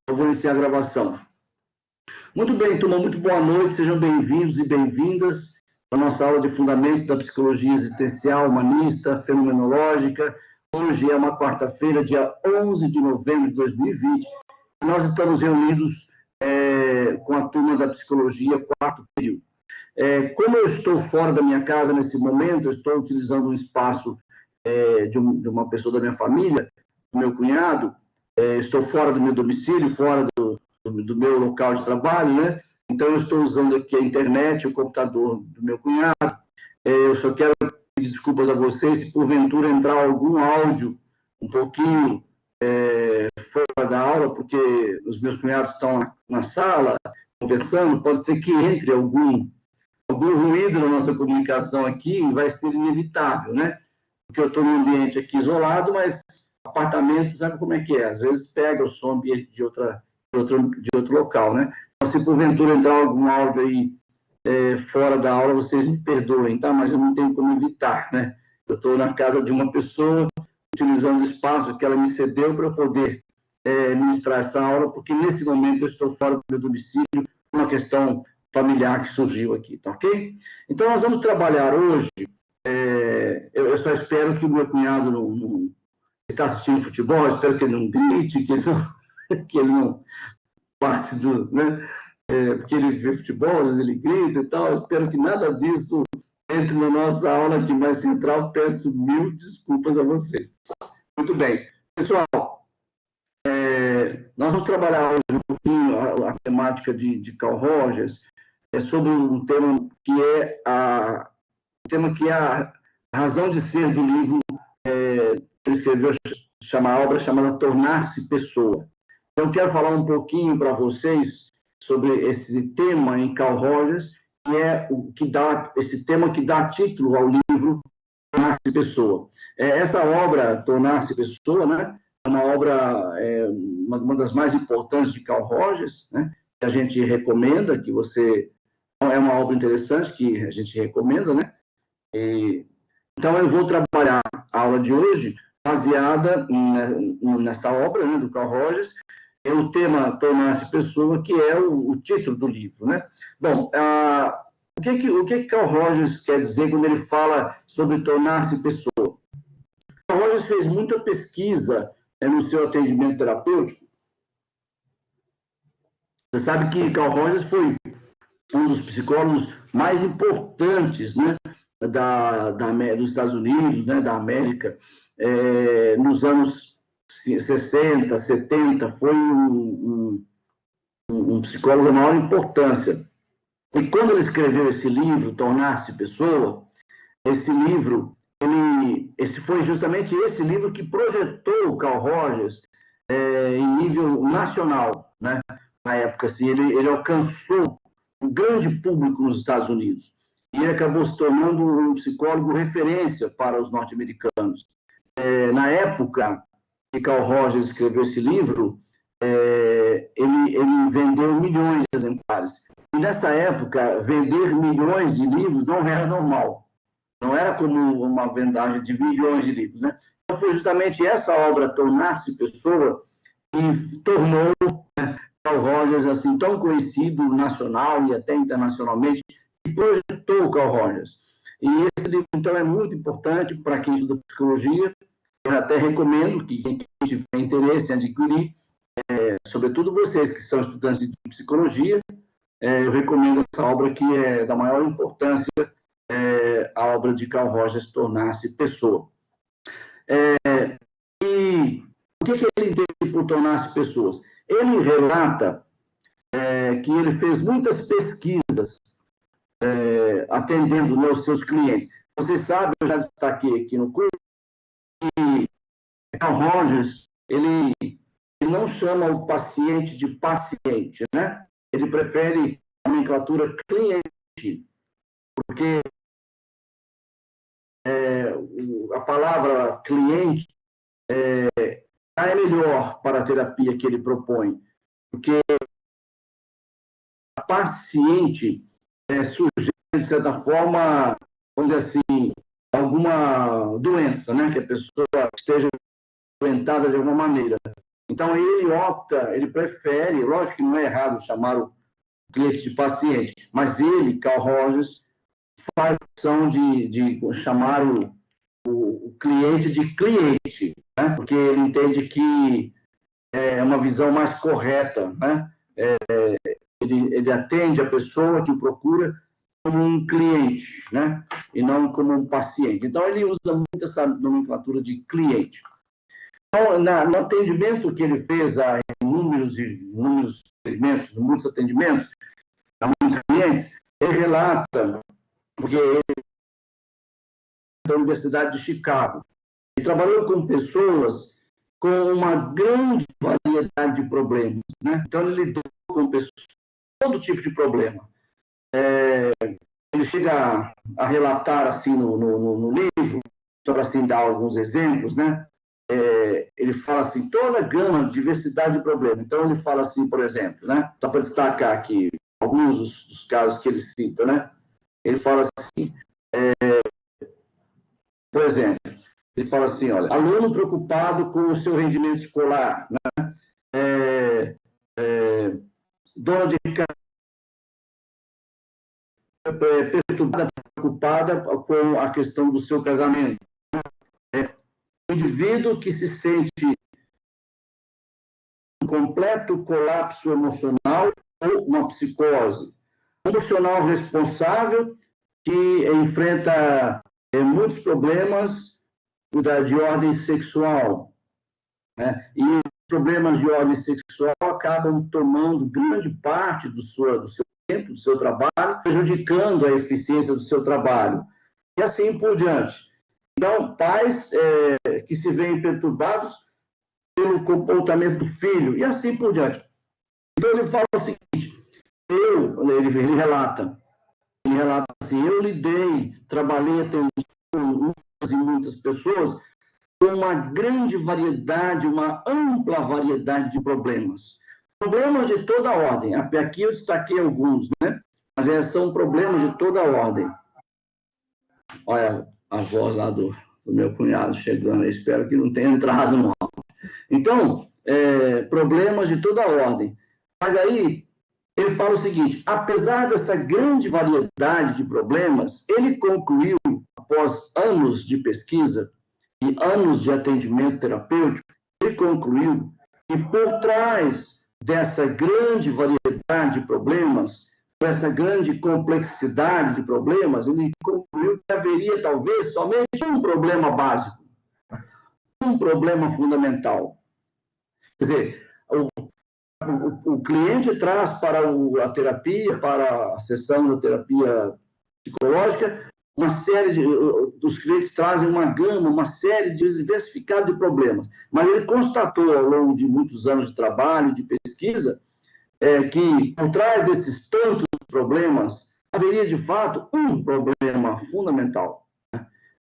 Eu vou iniciar a gravação. Muito bem, turma, muito boa noite, sejam bem-vindos e bem-vindas à nossa aula de Fundamentos da Psicologia Existencial, Humanista, Fenomenológica. Hoje é uma quarta-feira, dia 11 de novembro de 2020, e nós estamos reunidos com a turma da Psicologia, quarto período. Como eu estou fora da minha casa nesse momento, eu estou utilizando um espaço de uma pessoa da minha família, do meu cunhado, estou fora do meu domicílio, fora do meu local de trabalho, né? Então, eu estou usando aqui a internet, o computador do meu cunhado. Eu só quero pedir desculpas a vocês se porventura entrar algum áudio um pouquinho fora da aula, porque os meus cunhados estão na sala conversando, pode ser que entre algum ruído na nossa comunicação aqui, e vai ser inevitável, né? Porque eu estou num ambiente aqui isolado, mas apartamento, sabe como é que é? Às vezes pega o som ambiente de outro local, né? Então, se porventura entrar algum áudio aí fora da aula, vocês me perdoem, tá? Mas eu não tenho como evitar, né? Eu estou na casa de uma pessoa, utilizando o espaço que ela me cedeu para eu poder ministrar essa aula, porque nesse momento eu estou fora do meu domicílio, uma questão familiar que surgiu aqui, tá ok? Então, nós vamos trabalhar hoje, eu só espero que o meu cunhado não está assistindo futebol, espero que ele não grite, que ele não passe do... né? Porque ele vê futebol, às vezes ele grita e tal, eu espero que nada disso entre na nossa aula aqui mais central, peço mil desculpas a vocês. Muito bem. Pessoal, nós vamos trabalhar hoje um pouquinho a temática de Carl Rogers, sobre um tema que é a razão de ser do livro que ele escreveu, a obra chamada Tornar-se Pessoa. Então, quero falar um pouquinho para vocês sobre esse tema em Carl Rogers, que é esse tema que dá título ao livro Tornar-se Pessoa. Essa obra, Tornar-se Pessoa, né, é uma obra, uma das mais importantes de Carl Rogers, né, que a gente recomenda, é uma obra interessante que a gente recomenda, né? Então, eu vou trabalhar a aula de hoje baseada nessa obra, né, do Carl Rogers, o tema Tornar-se Pessoa, que é o título do livro, né? Bom, o que Carl Rogers quer dizer quando ele fala sobre tornar-se pessoa? Carl Rogers fez muita pesquisa no seu atendimento terapêutico. Você sabe que Carl Rogers foi um dos psicólogos mais importantes, né, dos Estados Unidos, né, da América, nos anos 60, 70, foi um psicólogo de maior importância. E quando ele escreveu esse livro, Tornar-se Pessoa, esse livro, foi justamente esse livro que projetou o Carl Rogers em nível nacional, né? Na época, assim, ele alcançou um grande público nos Estados Unidos. E ele acabou se tornando um psicólogo referência para os norte-americanos. Na época que Carl Rogers escreveu esse livro, ele vendeu milhões de exemplares. E nessa época, vender milhões de livros não era normal. Não era como uma vendagem de milhões de livros, né? Então, foi justamente essa obra, Tornar-se Pessoa, que tornou Carl Rogers assim, tão conhecido nacional e até internacionalmente, e projetou Carl Rogers. E esse livro, então, é muito importante para quem estuda psicologia. Eu até recomendo que quem tiver interesse em adquirir, sobretudo vocês que são estudantes de psicologia, eu recomendo essa obra que é da maior importância, a obra de Carl Rogers, Tornar-se Pessoa. E o que ele entende por tornar-se pessoas? Ele relata que ele fez muitas pesquisas atendendo os seus clientes. Vocês sabem, eu já destaquei aqui no curso, que Carl Rogers, ele não chama o paciente de paciente, né? Ele prefere a nomenclatura cliente, porque a palavra cliente é melhor para a terapia que ele propõe, porque a paciente sujeita, de certa forma, vamos dizer assim, alguma doença, né? Que a pessoa esteja doentada de alguma maneira. Então, ele prefere, lógico que não é errado chamar o cliente de paciente, mas ele, Carl Rogers, faz a opção de chamar o cliente de cliente, né? Porque ele entende que é uma visão mais correta, né? Ele atende a pessoa que o procura como um cliente, né? E não como um paciente. Então, ele usa muito essa nomenclatura de cliente. Então, no atendimento que ele fez a inúmeros segmentos, muitos atendimentos, a muitos clientes, ele relata, porque ele é da Universidade de Chicago, ele trabalhou com pessoas com uma grande variedade de problemas, né? Então, ele lidou com pessoas com todo tipo de problema. Ele chega a relatar, assim, no livro, só para assim, dar alguns exemplos, né? Ele fala assim, toda a gama, diversidade de problemas. Então, ele fala assim, por exemplo, né? Só para destacar aqui alguns dos casos que ele cita, né? Ele fala assim, por exemplo, ele fala assim, olha, aluno preocupado com o seu rendimento escolar, né? Dona de casa perturbada, preocupada com a questão do seu casamento. Indivíduo que se sente um completo colapso emocional ou uma psicose. Um profissional responsável que enfrenta muitos problemas de ordem sexual, né? E os problemas de ordem sexual acabam tomando grande parte do seu tempo, do seu trabalho, prejudicando a eficiência do seu trabalho. E assim por diante. Então, pais que se veem perturbados pelo comportamento do filho, e assim por diante. Então, ele fala o seguinte, ele relata assim, eu trabalhei atendendo muitas e muitas pessoas com uma grande variedade, uma ampla variedade de problemas. Problemas de toda ordem. Aqui eu destaquei alguns, né? Mas são problemas de toda ordem. Olha a voz lá do meu cunhado chegando, eu espero que não tenha entrado no áudio. Então, problemas de toda ordem. Mas aí, ele fala o seguinte, apesar dessa grande variedade de problemas, ele concluiu, após anos de pesquisa e anos de atendimento terapêutico, ele concluiu que por trás dessa grande variedade de problemas, essa grande complexidade de problemas, ele concluiu que haveria talvez somente um problema básico, um problema fundamental. Quer dizer, o cliente traz para a terapia, para a sessão da terapia psicológica, uma série os clientes trazem uma gama, uma série diversificada de problemas. Mas ele constatou, ao longo de muitos anos de trabalho, de pesquisa, que por trás desses tantos problemas, haveria, de fato, um problema fundamental.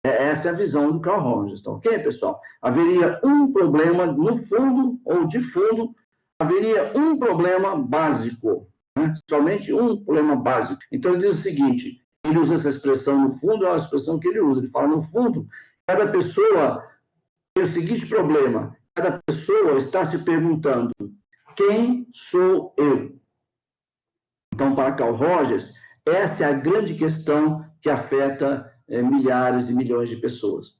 Essa é a visão do Carl Rogers, tá ok, pessoal? Haveria um problema no fundo, ou de fundo, haveria um problema básico, né? Somente um problema básico. Então, ele diz o seguinte, ele usa essa expressão, no fundo, é uma expressão que ele usa, ele fala, no fundo, cada pessoa tem o seguinte problema, cada pessoa está se perguntando, quem sou eu? Então, para Carl Rogers, essa é a grande questão que afeta milhares e milhões de pessoas.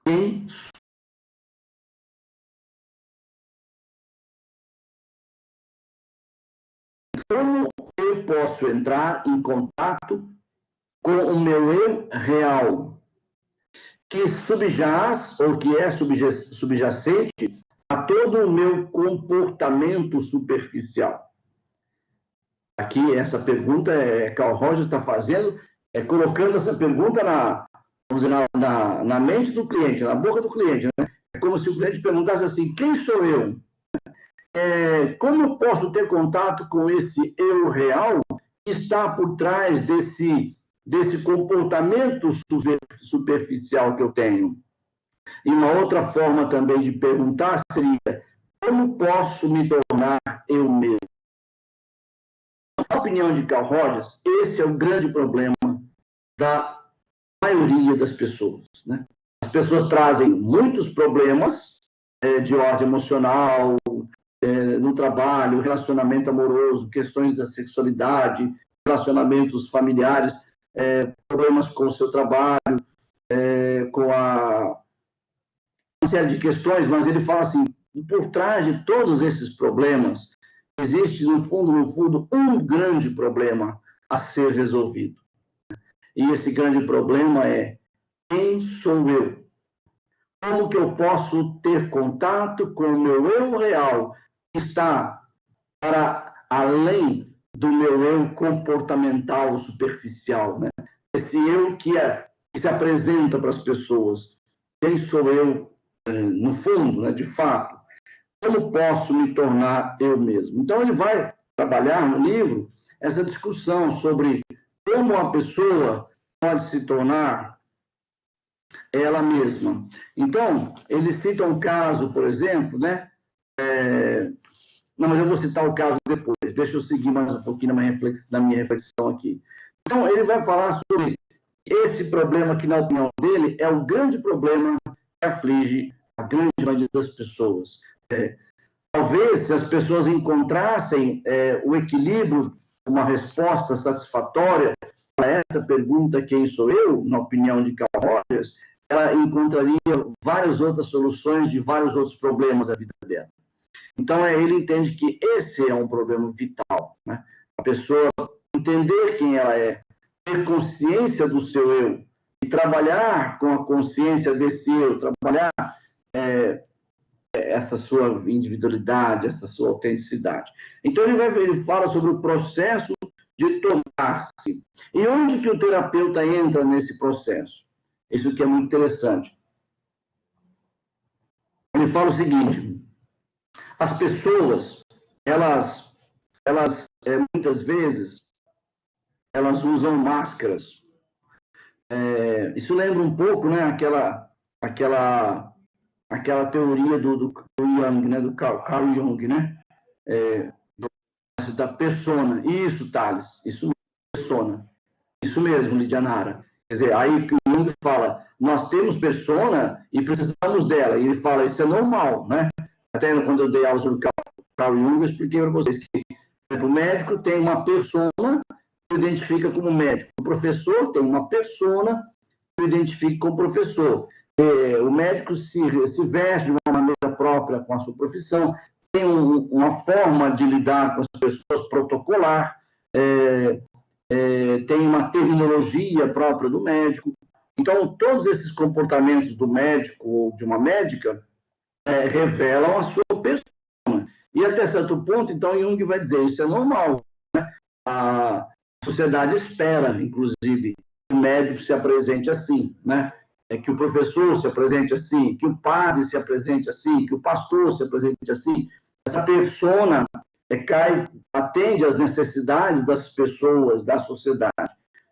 Quem Como eu posso entrar em contato com o meu eu real, que subjaz, ou que é subjacente a todo o meu comportamento superficial? Aqui, essa pergunta, Carl Rogers está fazendo, colocando essa pergunta na mente do cliente, na boca do cliente, né? É como se o cliente perguntasse assim, quem sou eu? Como eu posso ter contato com esse eu real que está por trás desse comportamento superficial que eu tenho? E uma outra forma também de perguntar seria, como posso me tornar eu mesmo? Na opinião de Carl Rogers, esse é o grande problema da maioria das pessoas, né? As pessoas trazem muitos problemas de ordem emocional, no trabalho, relacionamento amoroso, questões da sexualidade, relacionamentos familiares, problemas com o seu trabalho, com uma série de questões, mas ele fala assim, por trás de todos esses problemas, existe, no fundo, um grande problema a ser resolvido. E esse grande problema é: quem sou eu? Como que eu posso ter contato com o meu eu real, que está para além do meu eu comportamental superficial, né? Esse eu que se apresenta para as pessoas. Quem sou eu, no fundo, né, de fato? Como posso me tornar eu mesmo? Então, ele vai trabalhar no livro essa discussão sobre como a pessoa pode se tornar ela mesma. Então, ele cita um caso, por exemplo, né? Não, mas eu vou citar o caso depois. Deixa eu seguir mais um pouquinho na minha reflexão aqui. Então, ele vai falar sobre esse problema que, na opinião dele, é o grande problema que aflige a grande maioria das pessoas. Talvez, se as pessoas encontrassem o equilíbrio, uma resposta satisfatória para essa pergunta, quem sou eu, na opinião de Carl Rogers, ela encontraria várias outras soluções de vários outros problemas da vida dela. Então, ele entende que esse é um problema vital, né? A pessoa entender quem ela é, ter consciência do seu eu, e trabalhar com a consciência desse eu, trabalhar essa sua individualidade, essa sua autenticidade. Então, ele fala sobre o processo de tornar-se. E onde que o terapeuta entra nesse processo? Isso que é muito interessante. Ele fala o seguinte: as pessoas, elas muitas vezes, elas usam máscaras. Isso lembra um pouco, né, aquela teoria do Jung, né, do Carl Jung, né, da persona. Isso, Thales, isso mesmo, persona. Isso mesmo, Lidianara. Quer dizer, aí que o Jung fala, nós temos persona e precisamos dela. E ele fala, isso é normal, né? Até quando eu dei aula sobre Carl Jung, eu expliquei para vocês que o médico tem uma persona que o identifica como médico. O professor tem uma persona que o identifica como professor. O médico se veste de uma maneira própria com a sua profissão, tem uma forma de lidar com as pessoas protocolar, tem uma terminologia própria do médico. Então, todos esses comportamentos do médico ou de uma médica revelam a sua persona. E até certo ponto, então, Jung vai dizer, isso é normal, né? A sociedade espera, inclusive, que o médico se apresente assim, né? Que o professor se apresente assim, que o padre se apresente assim, que o pastor se apresente assim. Essa persona atende às necessidades das pessoas, da sociedade.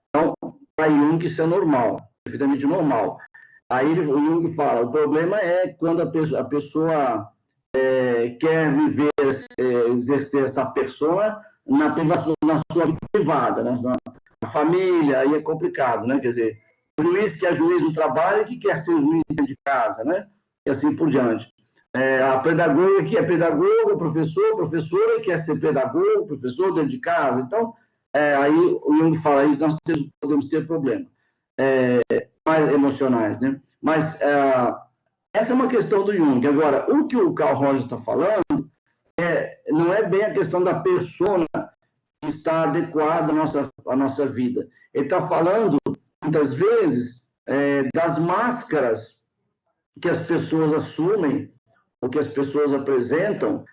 Então, para Jung, isso é normal, perfeitamente normal. Aí o Jung fala, o problema é quando a pessoa quer viver, exercer essa persona na sua vida privada, né? Na família, aí é complicado, né? Quer dizer, o juiz que é juiz no trabalho e que quer ser juiz dentro de casa, né? E assim por diante. A pedagoga que é pedagoga, professora que quer ser pedagogo, professor dentro de casa. Então, aí o Jung fala, aí nós podemos ter problemas mais emocionais, né? Mas essa é uma questão do Jung. Agora, o que o Carl Rogers está falando não é bem a questão da persona que está adequada à nossa vida. Ele está falando, muitas vezes, das máscaras que as pessoas assumem, ou que as pessoas apresentam,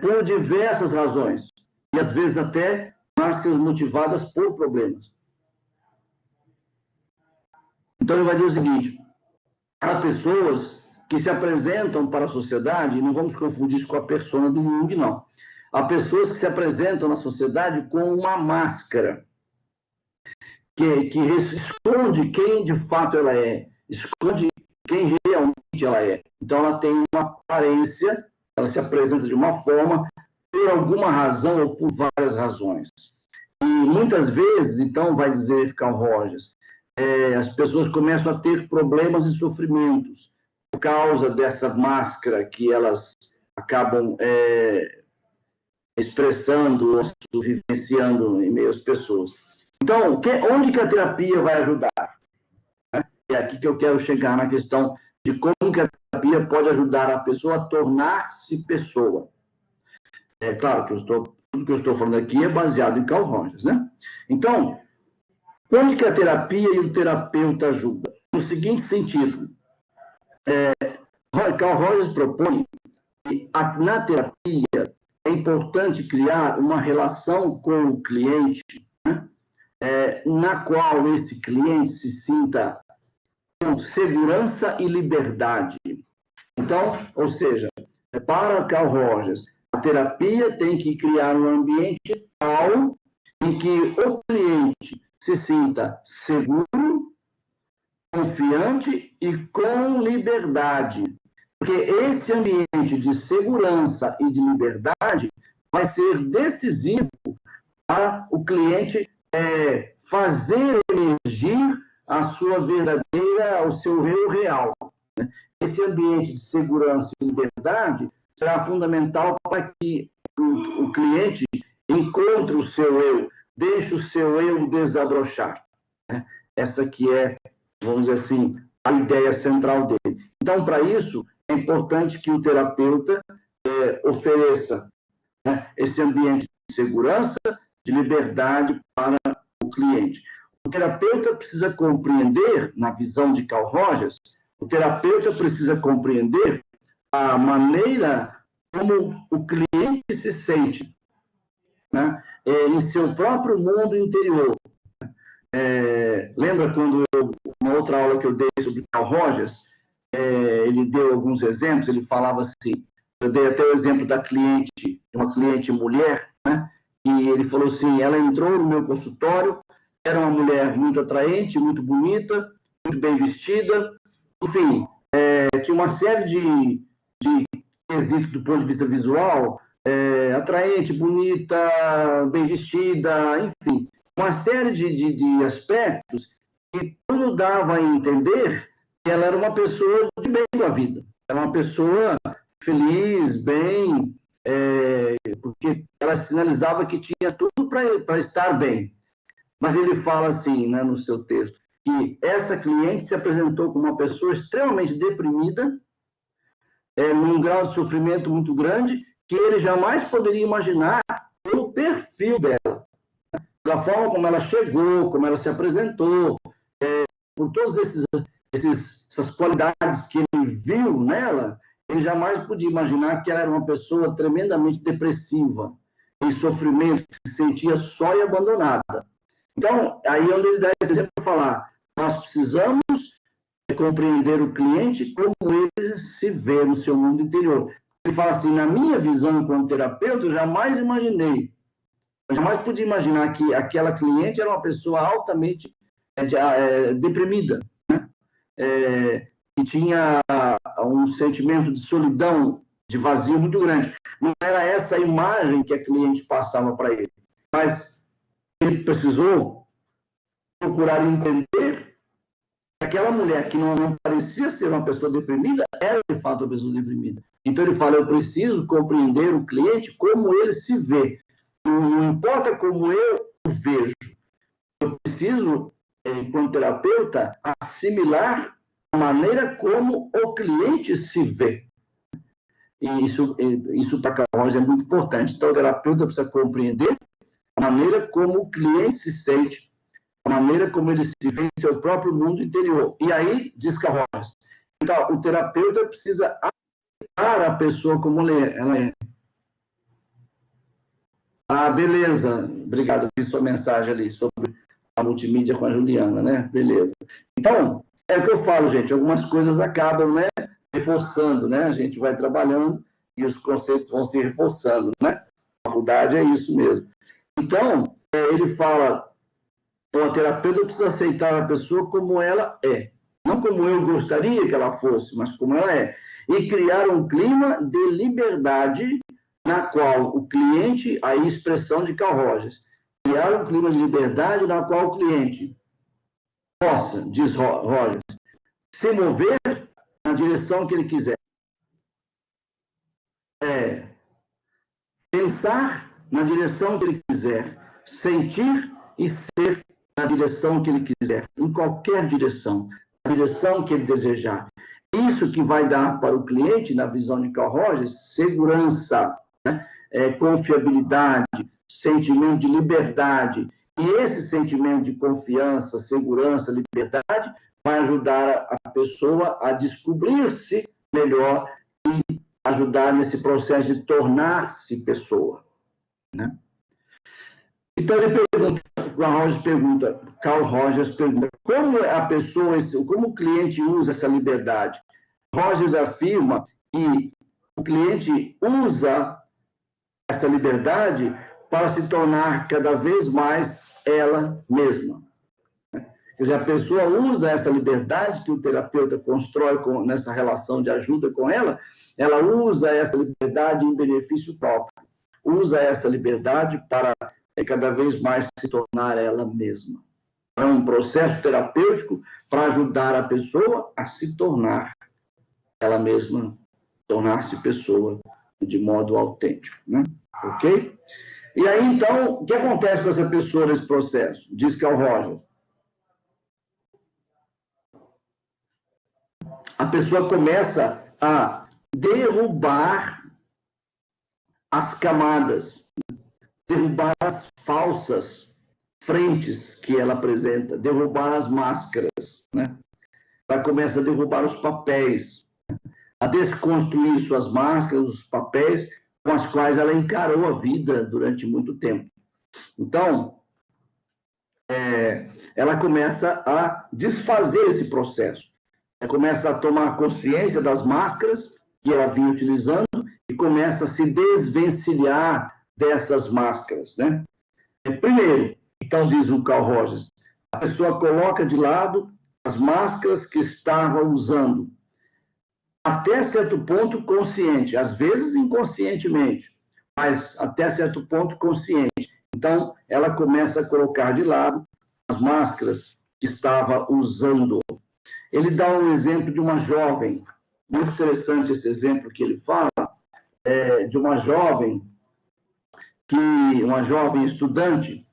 por diversas razões. E, às vezes, até máscaras motivadas por problemas. Então, ele vai dizer o seguinte: há pessoas que se apresentam para a sociedade, e não vamos confundir isso com a persona do Jung, não. Há pessoas que se apresentam na sociedade com uma máscara, que esconde quem de fato ela é, esconde quem realmente ela é. Então, ela tem uma aparência, ela se apresenta de uma forma, por alguma razão ou por várias razões. E muitas vezes, então, vai dizer Carl Rogers, as pessoas começam a ter problemas e sofrimentos por causa dessa máscara que elas acabam expressando ou vivenciando em meio às pessoas. Então, onde que a terapia vai ajudar? É aqui que eu quero chegar na questão de como que a terapia pode ajudar a pessoa a tornar-se pessoa. É claro que tudo que eu estou falando aqui é baseado em Carl Rogers, né? Então, onde que a terapia e o terapeuta ajudam? No seguinte sentido, Carl Rogers propõe que na terapia é importante criar uma relação com o cliente, né? Na qual esse cliente se sinta com segurança e liberdade. Então, ou seja, para Carl Rogers, a terapia tem que criar um ambiente tal em que o cliente se sinta seguro, confiante e com liberdade. Porque esse ambiente de segurança e de liberdade vai ser decisivo para o cliente fazer emergir a sua verdadeira, o seu eu real. Esse ambiente de segurança e liberdade será fundamental para que o cliente encontre o seu eu, deixe o seu eu desabrochar. Essa que é, vamos dizer assim, a ideia central dele. Então, para isso, é importante que o terapeuta ofereça esse ambiente de segurança, de liberdade para o cliente. O terapeuta precisa compreender, na visão de Carl Rogers, o terapeuta precisa compreender a maneira como o cliente se sente, né, em seu próprio mundo interior. Lembra quando uma outra aula que eu dei sobre Carl Rogers, ele deu alguns exemplos, ele falava assim, eu dei até o exemplo da cliente, de uma cliente mulher, né, e ele falou assim, ela entrou no meu consultório, era uma mulher muito atraente, muito bonita, muito bem vestida, enfim, tinha uma série de quesitos do ponto de vista visual, atraente, bonita, bem vestida, enfim, uma série de aspectos que tudo dava a entender que ela era uma pessoa de bem com a vida, era uma pessoa feliz, bem, porque ela sinalizava que tinha tudo para estar bem. Mas ele fala assim, né, no seu texto, que essa cliente se apresentou como uma pessoa extremamente deprimida, num grau de sofrimento muito grande, que ele jamais poderia imaginar pelo perfil dela, da forma como ela chegou, como ela se apresentou, por todas essas qualidades que ele viu nela, ele jamais podia imaginar que ela era uma pessoa tremendamente depressiva, em sofrimento, que se sentia só e abandonada. Então, aí é onde ele dá esse exemplo para falar, nós precisamos compreender o cliente como ele se vê no seu mundo interior. Ele fala assim, na minha visão como terapeuta, eu jamais imaginei, eu jamais podia imaginar que aquela cliente era uma pessoa altamente deprimida, né? Que tinha um sentimento de solidão, de vazio muito grande. Não era essa a imagem que a cliente passava para ele, mas ele precisou procurar entender que aquela mulher que não parecia ser uma pessoa deprimida era de fato uma pessoa deprimida. Então ele fala, eu preciso compreender o cliente como ele se vê. Não importa como eu o vejo. Eu preciso, enquanto terapeuta, assimilar a maneira como o cliente se vê. E isso para Carl Rogers é muito importante. Então o terapeuta precisa compreender a maneira como o cliente se sente, a maneira como ele se vê em seu próprio mundo interior. E aí, diz Carl Rogers, então, o terapeuta precisa aceitar a pessoa como ela é. Ah, beleza. Obrigado por sua mensagem ali sobre a multimídia com a Juliana, né? Beleza. Então, é o que eu falo, gente. Algumas coisas acabam, né, reforçando, né? A gente vai trabalhando e os conceitos vão se reforçando, né? A faculdade é isso mesmo. Então, ele fala, o terapeuta precisa aceitar a pessoa como ela é. Não como eu gostaria que ela fosse, mas como ela é. E criar um clima de liberdade na qual o cliente, a expressão de Carl Rogers, criar um clima de liberdade na qual o cliente possa, diz Rogers, se mover na direção que ele quiser. Pensar na direção que ele quiser, sentir e ser na direção que ele quiser, em qualquer direção, na direção que ele desejar. Isso que vai dar para o cliente, na visão de Carl Rogers, segurança, né? Confiabilidade, sentimento de liberdade. E esse sentimento de confiança, segurança, liberdade, vai ajudar a pessoa a descobrir-se melhor e ajudar nesse processo de tornar-se pessoa, né? Então ele pergunta, Carl Rogers pergunta, como a pessoa, como o cliente usa essa liberdade? Rogers afirma que o cliente usa essa liberdade para se tornar cada vez mais ela mesma. Quer dizer, a pessoa usa essa liberdade que o terapeuta constrói nessa relação de ajuda com ela usa essa liberdade em benefício próprio, usa essa liberdade para cada vez mais se tornar ela mesma. É um processo terapêutico para ajudar a pessoa a se tornar ela mesma, tornar-se pessoa de modo autêntico, né? Ok? E aí, então, o que acontece com essa pessoa nesse processo? Diz Carl Rogers. A pessoa começa a derrubar as camadas, derrubar as falsas frentes que ela apresenta, derrubar as máscaras, né? Ela começa a derrubar os papéis, a desconstruir suas máscaras, os papéis com os quais ela encarou a vida durante muito tempo. Então, ela começa a desfazer esse processo. Ela começa a tomar consciência das máscaras que ela vinha utilizando e começa a se desvencilhar dessas máscaras, né? Primeiro, então diz o Carl Rogers, a pessoa coloca de lado as máscaras que estava usando, até certo ponto consciente, às vezes inconscientemente, mas até certo ponto consciente. Então, ela começa a colocar de lado as máscaras que estava usando. Ele dá um exemplo de uma jovem, muito interessante esse exemplo que ele fala, de uma jovem estudante,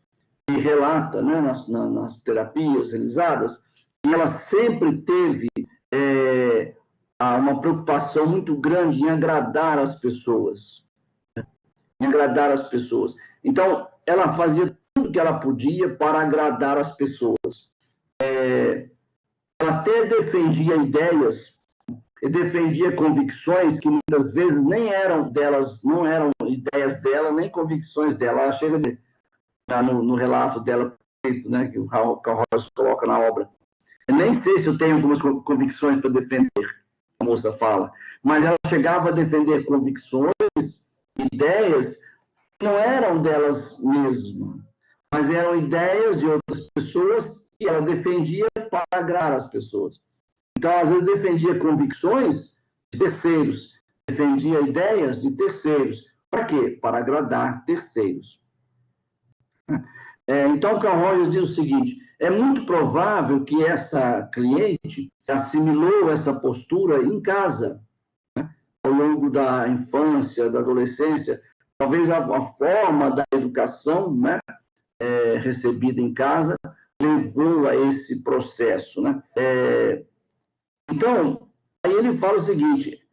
que relata, né, nas terapias realizadas, que ela sempre teve uma preocupação muito grande em agradar as pessoas. Então, ela fazia tudo que ela podia para agradar as pessoas. Ela até defendia ideias e defendia convicções que muitas vezes nem eram delas, não eram ideias dela, nem convicções dela. Ela chega no relato dela, né, que o Carl Rogers coloca na obra. Eu nem sei se eu tenho algumas convicções para defender, a moça fala, mas ela chegava a defender convicções, ideias que não eram delas mesmas, mas eram ideias de outras pessoas que ela defendia para agradar as pessoas. Então, às vezes, defendia convicções de terceiros, defendia ideias de terceiros. Para quê? Para agradar terceiros. Então, Carl Rogers diz o seguinte, é muito provável que essa cliente assimilou essa postura em casa, né? Ao longo da infância, da adolescência, talvez a forma da educação, né, recebida em casa levou a esse processo, né? Então, aí ele fala o seguinte,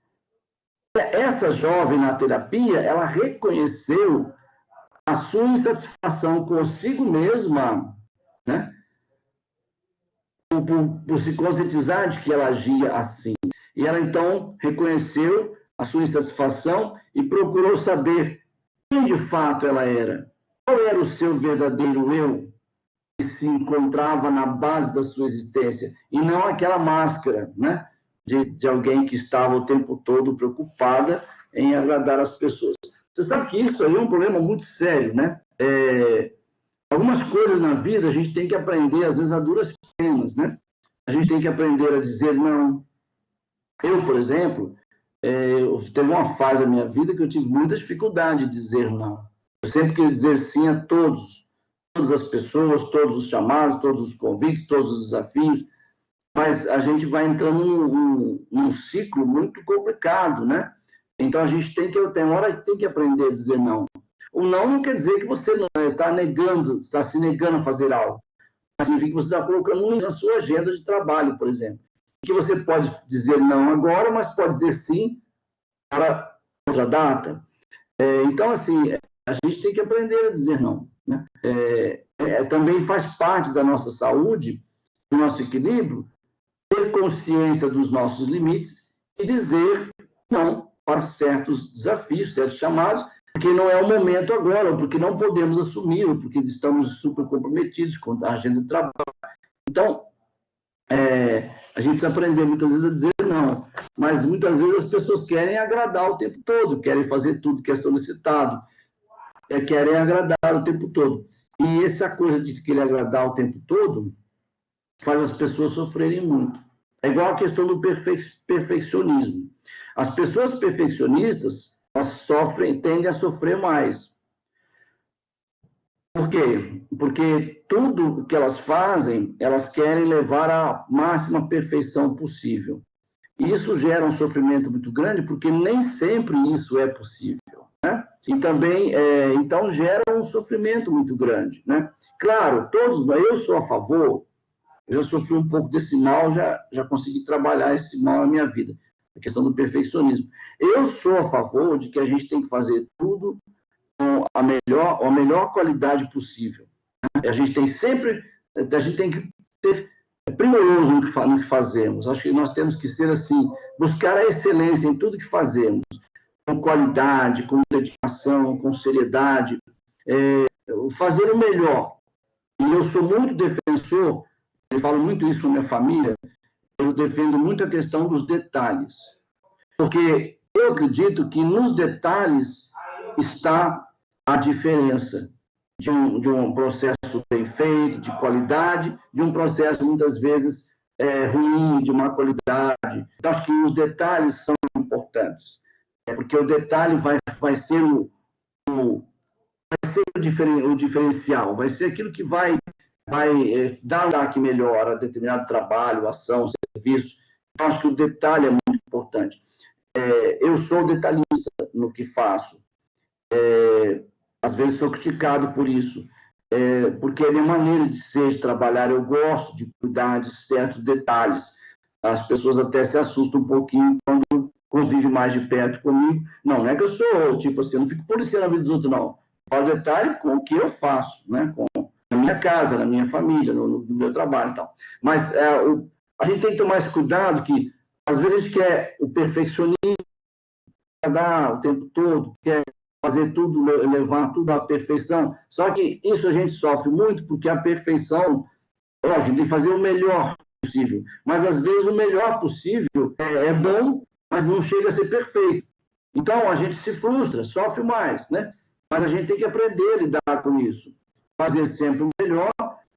essa jovem na terapia, ela reconheceu a sua insatisfação consigo mesma, né? Por se conscientizar de que ela agia assim. E ela, então, reconheceu a sua insatisfação e procurou saber quem de fato ela era. Qual era o seu verdadeiro eu que se encontrava na base da sua existência, e não aquela máscara, né, de alguém que estava o tempo todo preocupada em agradar as pessoas. Você sabe que isso aí é um problema muito sério, né? Algumas coisas na vida a gente tem que aprender, às vezes, a duras penas, né? A gente tem que aprender a dizer não. Eu, por exemplo, teve uma fase da minha vida que eu tive muita dificuldade de dizer não. Eu sempre queria dizer sim a todas as pessoas, todos os chamados, todos os convites, todos os desafios. mas a gente vai entrando num ciclo muito complicado, né? Então, a gente tem hora que tem que aprender a dizer não. O não quer dizer que você está negando, está se negando a fazer algo. Significa que você está colocando na sua agenda de trabalho, por exemplo. Que você pode dizer não agora, mas pode dizer sim para outra data. Então, assim, a gente tem que aprender a dizer não, né? Também faz parte da nossa saúde, do nosso equilíbrio, ter consciência dos nossos limites e dizer não para certos desafios, certos chamados, porque não é o momento agora, ou porque não podemos assumir, ou porque estamos super comprometidos com a agenda de trabalho. Então, a gente precisa aprender muitas vezes a dizer não, mas muitas vezes as pessoas querem agradar o tempo todo, querem fazer tudo que é solicitado, querem agradar o tempo todo. E essa coisa de querer agradar o tempo todo faz as pessoas sofrerem muito. É igual a questão do perfeccionismo. As pessoas perfeccionistas, elas tendem a sofrer mais. Por quê? Porque tudo que elas fazem, elas querem levar à máxima perfeição possível. E isso gera um sofrimento muito grande, porque nem sempre isso é possível, né? E também, então, gera um sofrimento muito grande, né? Claro, eu sou a favor, eu já sofri um pouco desse mal, já consegui trabalhar esse mal na minha vida, a questão do perfeccionismo. Eu sou a favor de que a gente tem que fazer tudo com a melhor qualidade possível. A gente tem que ser primoroso no que fazemos. Acho que nós temos que ser assim, buscar a excelência em tudo que fazemos, com qualidade, com dedicação, com seriedade, fazer o melhor. E eu sou muito defensor, eu falo muito isso na minha família, eu defendo muito a questão dos detalhes. Porque eu acredito que nos detalhes está a diferença de um processo bem feito, de qualidade, de um processo, muitas vezes, ruim, de má qualidade. Então, acho que os detalhes são importantes, porque o detalhe vai ser o diferencial, vai ser aquilo que vai dar um destaque melhor a determinado trabalho, ação, serviço. Então, acho que o detalhe é muito importante. Eu sou detalhista no que faço. Às vezes sou criticado por isso, porque a minha maneira de ser, de trabalhar, eu gosto de cuidar de certos detalhes. As pessoas até se assustam um pouquinho quando convivem mais de perto comigo. Não é que eu sou, tipo assim, eu não fico policiando a vida dos outros, não. Falo detalhe com o que eu faço, né? Na minha casa, na minha família, no meu trabalho e tal. Mas a gente tem que tomar esse cuidado que, às vezes, a gente quer o perfeccionismo, dar o tempo todo, quer fazer tudo, levar tudo à perfeição. Só que isso a gente sofre muito porque a perfeição, a gente tem que fazer o melhor possível. Mas, às vezes, o melhor possível é bom, mas não chega a ser perfeito. Então, a gente se frustra, sofre mais, né? Mas a gente tem que aprender a lidar com isso. Fazer sempre o melhor,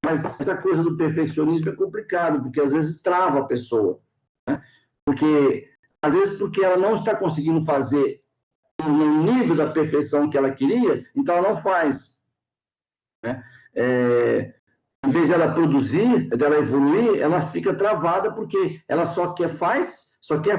mas essa coisa do perfeccionismo é complicado, porque às vezes trava a pessoa, né? Às vezes porque ela não está conseguindo fazer no nível da perfeição que ela queria, então ela não faz, né? Em vez de ela produzir, dela evoluir, ela fica travada porque ela só quer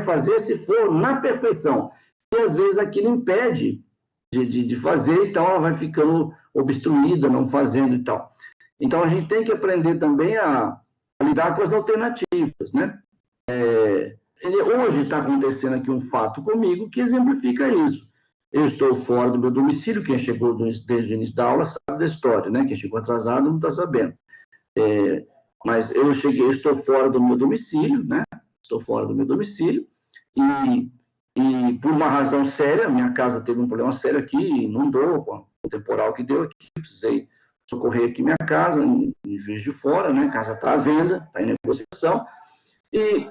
fazer se for na perfeição. E às vezes aquilo impede de fazer, então ela vai ficando obstruída, não fazendo e tal. Então a gente tem que aprender também a lidar com as alternativas, né? Hoje está acontecendo aqui um fato comigo que exemplifica isso. Eu estou fora do meu domicílio, quem chegou desde o início da aula sabe da história, né? Quem chegou atrasado não está sabendo. Mas eu estou fora do meu domicílio, né? Estou fora do meu domicílio e por uma razão séria, minha casa teve um problema sério aqui, inundou com o temporal que deu aqui, precisei socorrer aqui minha casa, em Juiz de Fora, né? A casa está à venda, está em negociação, e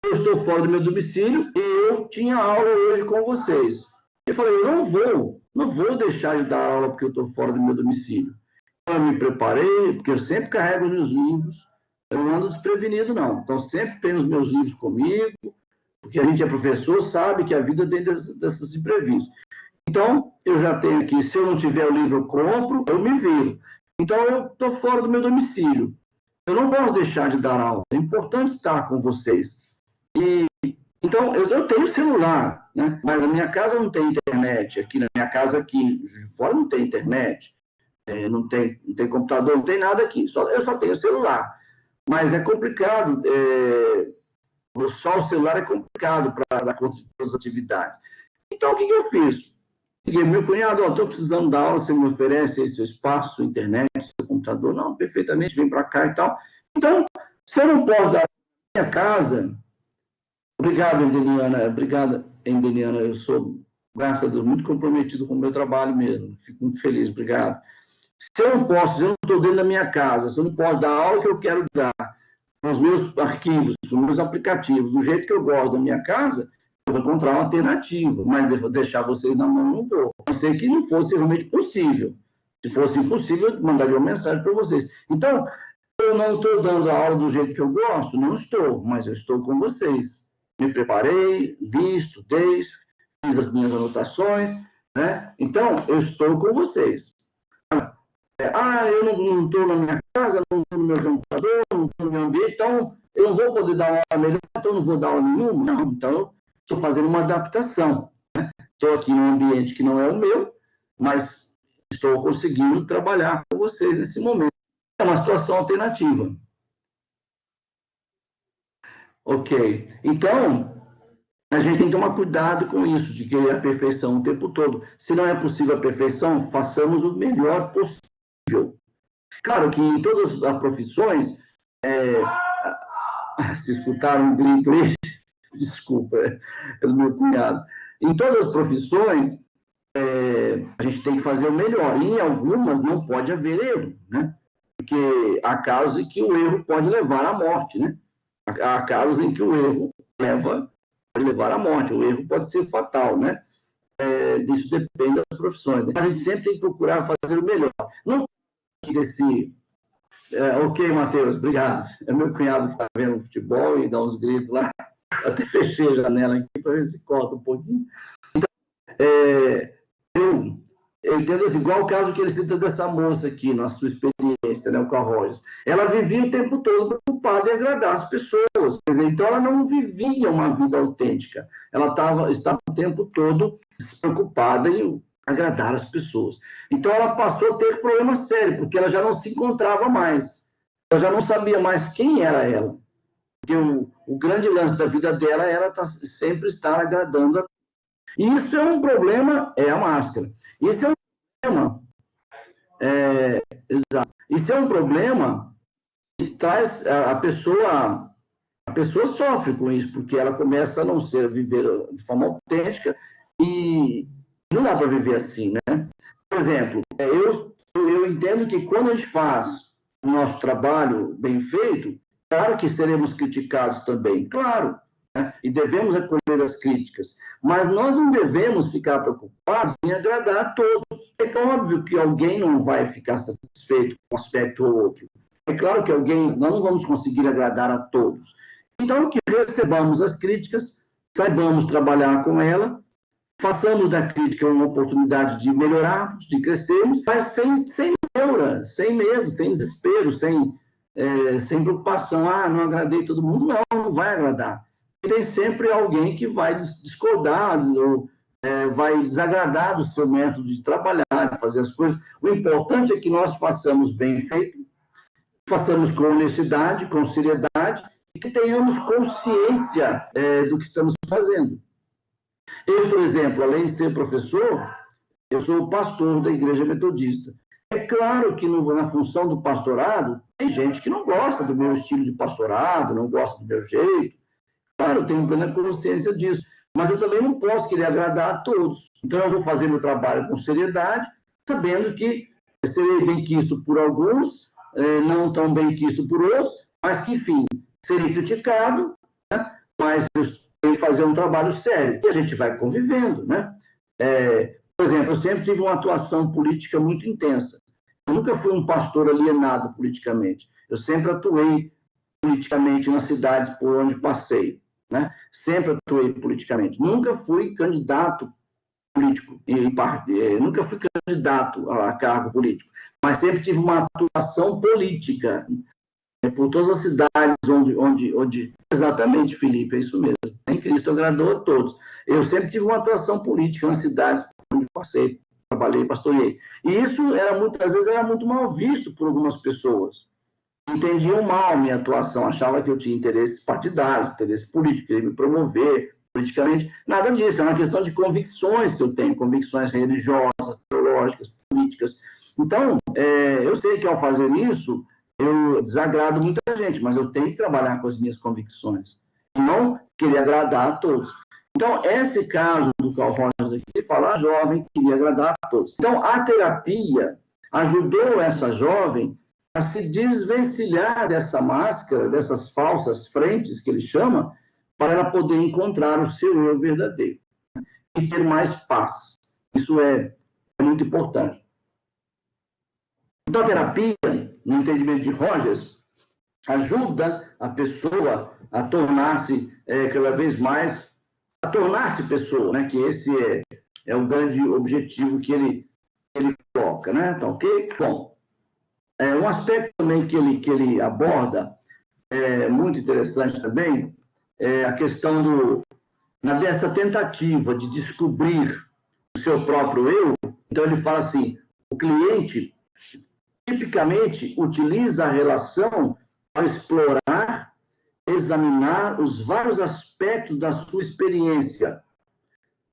eu estou fora do meu domicílio e eu tinha aula hoje com vocês. Eu falei, eu não vou deixar de dar aula porque eu estou fora do meu domicílio. Eu me preparei, porque eu sempre carrego os meus livros, eu não ando desprevenido, não. Então, sempre tenho os meus livros comigo, porque a gente é professor, sabe que a vida tem desses imprevistos. Então, eu já tenho aqui, se eu não tiver o livro, eu compro, eu me viro. Então, eu estou fora do meu domicílio. Eu não posso deixar de dar aula, é importante estar com vocês. Então, eu tenho celular, né? Mas a minha casa não tem internet. Aqui na minha casa, aqui fora, não tem internet. Não tem computador, não tem nada aqui. Eu só tenho celular. Mas é complicado. Só o celular é complicado para dar conta de todas as atividades. Então, o que eu fiz? Liguei meu cunhado, estou precisando dar aula, você me oferece aí seu espaço, sua internet, seu computador? Não, perfeitamente, vem para cá e tal. Então, se eu não posso dar na minha casa... Obrigado, Endeliana. Obrigado, Endeliana. Eu sou, graças a Deus, muito comprometido com o meu trabalho mesmo. Fico muito feliz, obrigado. Se eu não estou dentro da minha casa, se eu não posso dar a aula que eu quero dar, com os meus arquivos, com os meus aplicativos, do jeito que eu gosto da minha casa, eu vou encontrar uma alternativa, mas deixar vocês na mão não vou. A não ser que não fosse realmente possível. Se fosse impossível, eu mandaria uma mensagem para vocês. Então, eu não estou dando a aula do jeito que eu gosto? Não estou, mas eu estou com vocês. Me preparei, li, estudei, fiz as minhas anotações, né? Então, eu estou com vocês. Eu não estou na minha casa, não estou no meu computador, não estou no meu ambiente, então eu não vou poder dar uma aula melhor, então eu não vou dar aula nenhuma? Não, então estou fazendo uma adaptação. Estou aqui num ambiente que não é o meu, mas estou conseguindo trabalhar com vocês nesse momento. É uma situação alternativa. Ok. Então, a gente tem que tomar cuidado com isso, de querer a perfeição o tempo todo. Se não é possível a perfeição, façamos o melhor possível. Claro que em todas as profissões, se escutaram um grito aí, desculpa, é do meu cunhado. Em todas as profissões, a gente tem que fazer o melhor. E em algumas não pode haver erro, né? Porque há casos em que o erro pode levar à morte, né? Há casos em que o erro pode levar à morte, o erro pode ser fatal, né? Isso depende das profissões. A gente sempre tem que procurar fazer o melhor. Não desse... ok, Matheus, obrigado. É meu cunhado que está vendo futebol e dá uns gritos lá. Eu até fechei a janela aqui para ver se corta um pouquinho. Então, eu entendo assim, igual o caso que ele cita dessa moça aqui, na sua experiência, né, o Carl Rogers. Ela vivia o tempo todo preocupada em agradar as pessoas. Quer dizer, então, ela não vivia uma vida autêntica. Ela estava o tempo todo preocupada em agradar as pessoas. Então, ela passou a ter problema sério, porque ela já não se encontrava mais. Ela já não sabia mais quem era ela. Porque o grande lance da vida dela era sempre estar agradando a... E isso é um problema, é a máscara. Isso é um problema, exato. Isso é um problema que traz a pessoa sofre com isso, porque ela começa a não ser, viver de forma autêntica e não dá para viver assim, né? Por exemplo, eu entendo que quando a gente faz o nosso trabalho bem feito, claro que seremos criticados também, claro, né? E devemos acolher as críticas, mas nós não devemos ficar preocupados em agradar a todos. É óbvio que alguém não vai ficar satisfeito com um aspecto ou outro. É claro que nós não vamos conseguir agradar a todos. Então, que recebamos as críticas, saibamos trabalhar com ela, façamos da crítica uma oportunidade de melhorarmos, de crescermos, mas sem neura, sem medo, sem desespero, sem preocupação. Não agradei todo mundo. Não vai agradar. Tem sempre alguém que vai discordar ou vai desagradar do seu método de trabalhar, de fazer as coisas. O importante é que nós façamos bem feito, façamos com honestidade, com seriedade, e que tenhamos consciência do que estamos fazendo. Eu, por exemplo, além de ser professor, eu sou o pastor da Igreja Metodista. É claro que na função do pastorado, tem gente que não gosta do meu estilo de pastorado, não gosta do meu jeito. Claro, eu tenho plena consciência disso. Mas eu também não posso querer agradar a todos. Então, eu vou fazer meu trabalho com seriedade, sabendo que serei bem quisto por alguns, não tão bem quisto por outros, mas que, enfim, serei criticado, né? Mas eu tenho que fazer um trabalho sério. E a gente vai convivendo, né? Por exemplo, eu sempre tive uma atuação política muito intensa. Eu nunca fui um pastor alienado politicamente. Eu sempre atuei politicamente nas cidades por onde passei, né? Sempre atuei politicamente. Nunca fui candidato político, nunca fui candidato a cargo político, mas sempre tive uma atuação política. por todas as cidades onde... Exatamente, Felipe, é isso mesmo. Em Cristo agradou a todos. Eu sempre tive uma atuação política nas cidades onde passei, trabalhei, pastoreei. E isso, muitas vezes, era muito mal visto por algumas pessoas. Entendiam mal a minha atuação, achavam que eu tinha interesses partidários, interesses políticos, queria me promover politicamente. Nada disso, é uma questão de convicções que eu tenho, convicções religiosas, teológicas, políticas. Então, eu sei que ao fazer isso, eu desagrado muita gente, mas eu tenho que trabalhar com as minhas convicções, e não querer agradar a todos. Então, esse caso do Carl Rogers aqui, ele fala, a jovem queria agradar a todos. Então, a terapia ajudou essa jovem a se desvencilhar dessa máscara, dessas falsas frentes que ele chama, para ela poder encontrar o seu eu verdadeiro e ter mais paz. Isso é muito importante. Então, a terapia, no entendimento de Rogers, ajuda a pessoa a tornar-se cada vez mais, a tornar-se pessoa, né? Que esse é o grande objetivo que ele coloca, né? Então, ok? Bom, um aspecto também que ele aborda, muito interessante também, é a questão dessa tentativa de descobrir o seu próprio eu. Então, ele fala assim, o cliente tipicamente utiliza a relação para explorar, examinar os vários aspectos da sua experiência,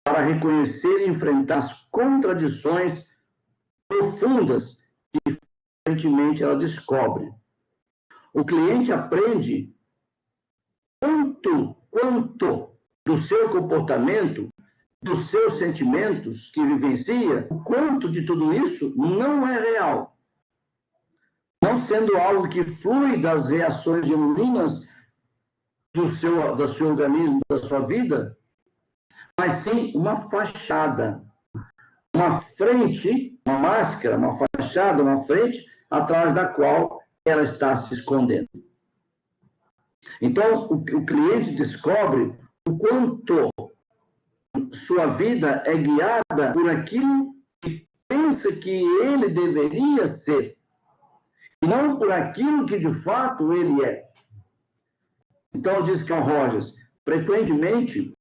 para reconhecer e enfrentar as contradições profundas que, frequentemente, ela descobre. O cliente aprende quanto do seu comportamento, dos seus sentimentos que vivencia, o quanto de tudo isso não é real. Não sendo algo que flui das reações genuínas do seu organismo, da sua vida, mas sim uma fachada, uma frente, uma máscara, uma fachada, uma frente, atrás da qual ela está se escondendo. Então, o cliente descobre o quanto sua vida é guiada por aquilo que pensa que ele deveria ser, e não por aquilo que de fato ele é. Então, diz Carl Rogers, frequentemente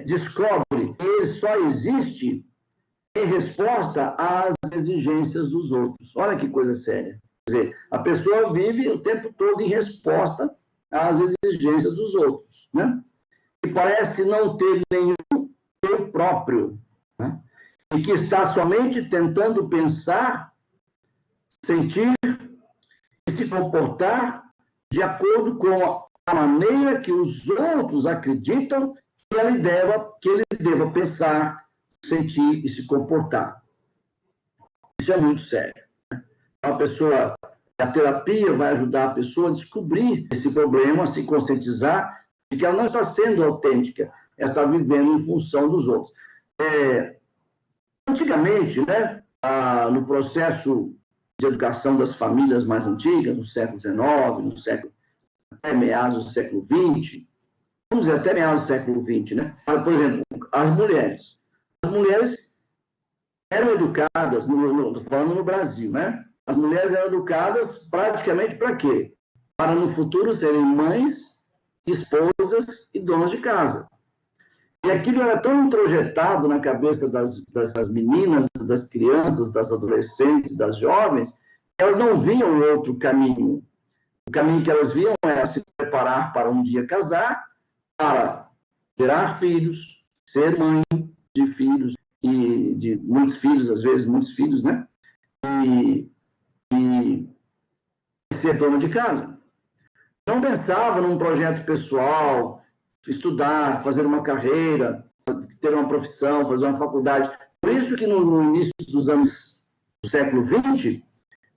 descobre que ele só existe em resposta às exigências dos outros. Olha que coisa séria. Quer dizer, a pessoa vive o tempo todo em resposta às exigências dos outros, né? E parece não ter nenhum eu próprio, né? E que está somente tentando pensar, sentir e se comportar de acordo com a maneira que os outros acreditam que ele deva pensar, sentir e se comportar. Isso é muito sério, né? A terapia vai ajudar a pessoa a descobrir esse problema, a se conscientizar de que ela não está sendo autêntica, ela está vivendo em função dos outros. Antigamente, né, no processo de educação das famílias mais antigas, no século XIX, até meados do século XX, vamos dizer, até meados do século XX, né? Por exemplo, as mulheres eram educadas, falando no Brasil, né? As mulheres eram educadas praticamente para quê? Para no futuro serem mães, esposas e donas de casa. E aquilo era tão introjetado na cabeça das meninas, das crianças, das adolescentes, das jovens, que elas não viam outro caminho. O caminho que elas viam era se preparar para um dia casar, para gerar filhos, ser mãe de filhos, e de muitos filhos, às vezes muitos filhos, né? E ser dona de casa. Não pensava num projeto pessoal, estudar, fazer uma carreira, ter uma profissão, fazer uma faculdade. Por isso que no início dos anos do século XX,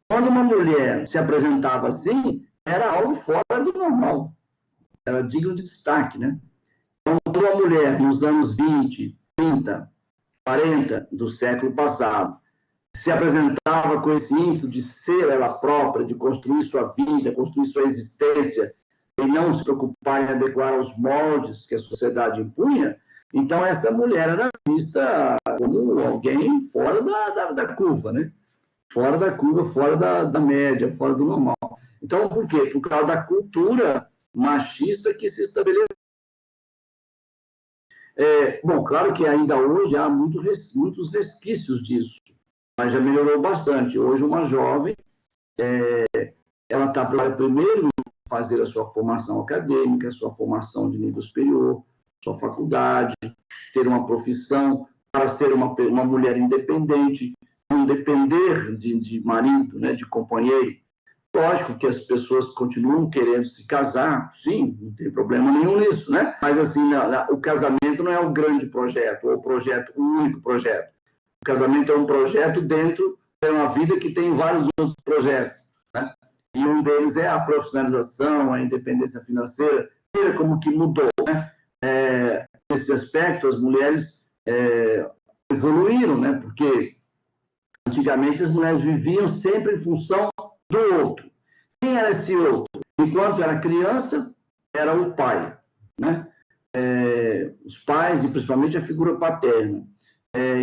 quando uma mulher se apresentava assim, era algo fora do normal. Era digno de destaque, né? Então, quando uma mulher, nos anos 20, 30, 40 do século passado, se apresentava com esse ímpeto de ser ela própria, de construir sua vida, construir sua existência, e não se preocupar em adequar aos moldes que a sociedade impunha, então essa mulher era vista como alguém fora da curva, né? Fora da curva, fora da média, fora do normal. Então, por quê? Por causa da cultura machista que se estabeleceu. Bom, claro que ainda hoje há muitos resquícios disso, mas já melhorou bastante. Hoje, uma jovem, ela está primeiro em fazer a sua formação acadêmica, a sua formação de nível superior, sua faculdade, ter uma profissão, para ser uma mulher independente, não depender de marido, né, de companheiro. Lógico que as pessoas continuam querendo se casar, sim, não tem problema nenhum nisso, né? Mas, assim, o casamento não é o grande projeto, ou o único projeto. O casamento é um projeto dentro de uma vida que tem vários outros projetos, né? E um deles é a profissionalização, a independência financeira, como que mudou, né? Nesse aspecto, as mulheres evoluíram, né? Porque antigamente as mulheres viviam sempre em função do outro. Quem era esse outro? Enquanto era criança, era o pai, né? Os pais, e principalmente a figura paterna.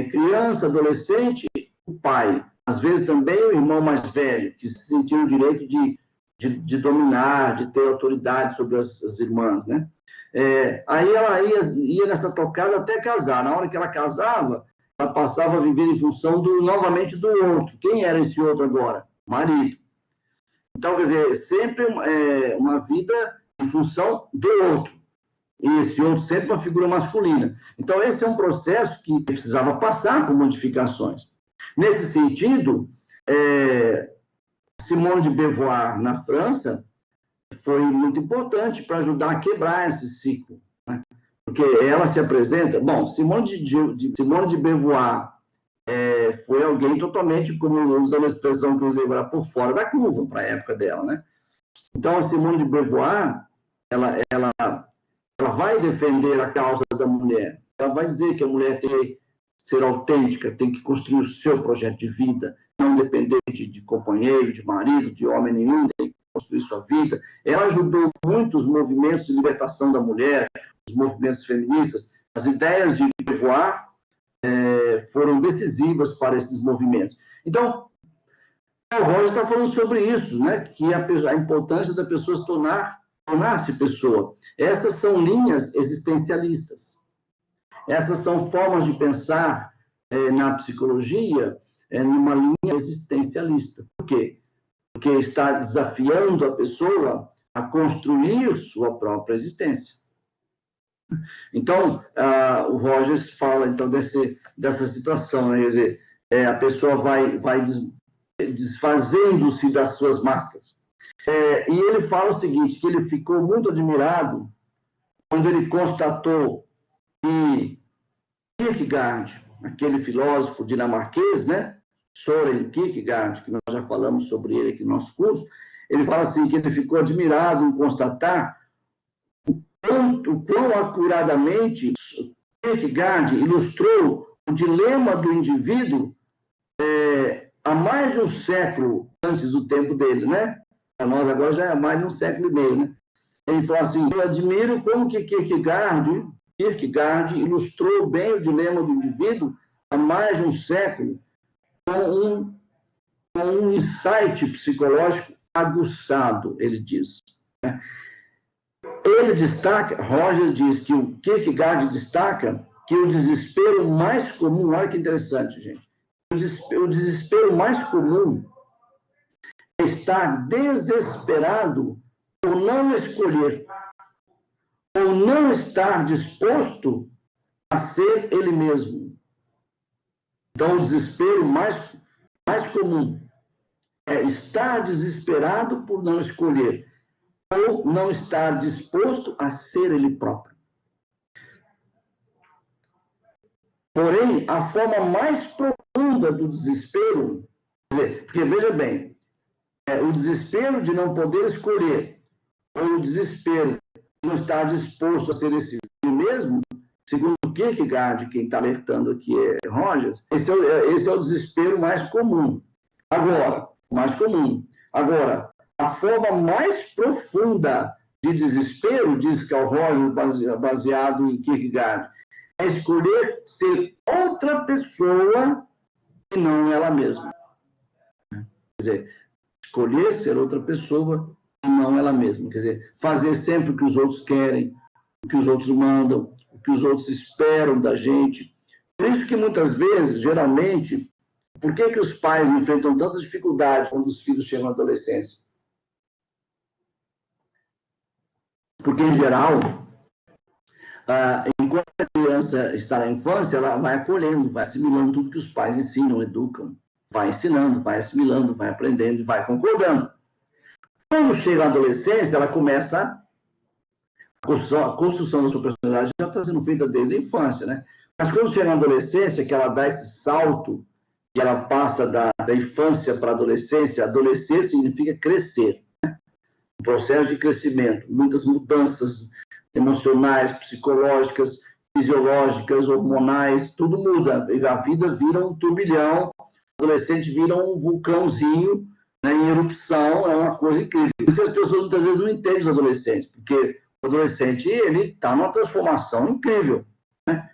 Criança, adolescente, o pai. Às vezes também o irmão mais velho, que se sentia o direito de dominar, de ter autoridade sobre as irmãs, né? Aí ela ia nessa tocada até casar. Na hora que ela casava, ela passava a viver em função novamente do outro. Quem era esse outro agora? Marido. Então, quer dizer, sempre uma vida em função do outro. E esse outro sempre uma figura masculina. Então, esse é um processo que precisava passar por modificações. Nesse sentido, Simone de Beauvoir, na França, foi muito importante para ajudar a quebrar esse ciclo, né? Porque ela se apresenta... Bom, Simone de Beauvoir foi alguém totalmente, como usando a expressão que eu usei agora, por fora da curva para a época dela, né? Então, a Simone de Beauvoir, ela vai defender a causa da mulher. Ela vai dizer que a mulher tem que ser autêntica, tem que construir o seu projeto de vida, não depender de companheiro, de marido, de homem nenhum, tem que construir sua vida. Ela ajudou muito os movimentos de libertação da mulher, os movimentos feministas. As ideias de Beauvoir foram decisivas para esses movimentos. Então, o Roger está falando sobre isso, né? Que a importância da pessoa se tornar-se pessoa. Essas são linhas existencialistas. Essas são formas de pensar na psicologia numa linha existencialista. Por quê? Porque está desafiando a pessoa a construir sua própria existência. Então, o Rogers fala então dessa situação, né? Quer dizer, a pessoa vai desfazendo-se das suas máscaras. E ele fala o seguinte, que ele ficou muito admirado quando ele constatou que Kierkegaard, aquele filósofo dinamarquês, né? Søren Kierkegaard, que nós já falamos sobre ele aqui no nosso curso, ele fala assim, que ele ficou admirado em constatar o quão acuradamente Kierkegaard ilustrou o dilema do indivíduo há mais de um século antes do tempo dele, né? Para nós agora já é mais de um século e meio, né? Ele falou assim, eu admiro como que Kierkegaard ilustrou bem o dilema do indivíduo há mais de um século com um insight psicológico aguçado, ele diz. Ele destaca, Roger diz que o Kierkegaard destaca que o desespero mais comum, olha que interessante, gente, o desespero mais comum é estar desesperado por não escolher, ou não estar disposto a ser ele mesmo. Então, o desespero mais comum é estar desesperado por não escolher, ou não estar disposto a ser ele próprio. Porém, a forma mais profunda do desespero, porque veja bem, o desespero de não poder escolher, ou o desespero de não estar disposto a ser esse mesmo, segundo Kierkegaard, quem está alertando aqui é Rogers, esse é o desespero mais comum. Agora, a forma mais profunda de desespero, diz Carl Rogers, baseado em Kierkegaard, é escolher ser outra pessoa e não ela mesma. Quer dizer, escolher ser outra pessoa e não ela mesma. Quer dizer, fazer sempre o que os outros querem, o que os outros mandam, o que os outros esperam da gente. Por isso que muitas vezes, geralmente, por que os pais enfrentam tantas dificuldades quando os filhos chegam à adolescência? Porque, em geral, enquanto a criança está na infância, ela vai acolhendo, vai assimilando tudo que os pais ensinam, educam, vai ensinando, vai assimilando, vai aprendendo e vai concordando. Quando chega a adolescência, ela começa a construção da sua personalidade já está sendo feita desde a infância, né? Mas quando chega na adolescência, que ela dá esse salto, que ela passa da infância para a adolescência, adolescer significa crescer, né? Um processo de crescimento, muitas mudanças emocionais, psicológicas, fisiológicas, hormonais, tudo muda. A vida vira um turbilhão, o adolescente vira um vulcãozinho, né, em erupção, é uma coisa incrível. Por isso as pessoas muitas vezes não entendem os adolescentes, porque o adolescente ele está numa transformação incrível, né?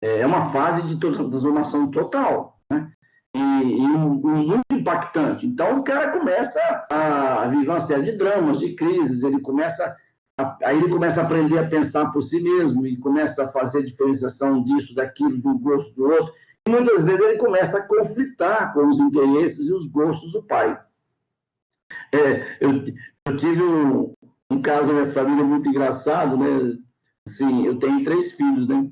É uma fase de transformação total, né? E muito impactante. Então o cara começa a viver uma série de dramas, de crises, aí ele começa a aprender a pensar por si mesmo e começa a fazer diferenciação disso, daquilo, do gosto do outro. E muitas vezes ele começa a conflitar com os interesses e os gostos do pai. Eu tive um caso na minha família muito engraçado, né? Assim, eu tenho 3 filhos, né?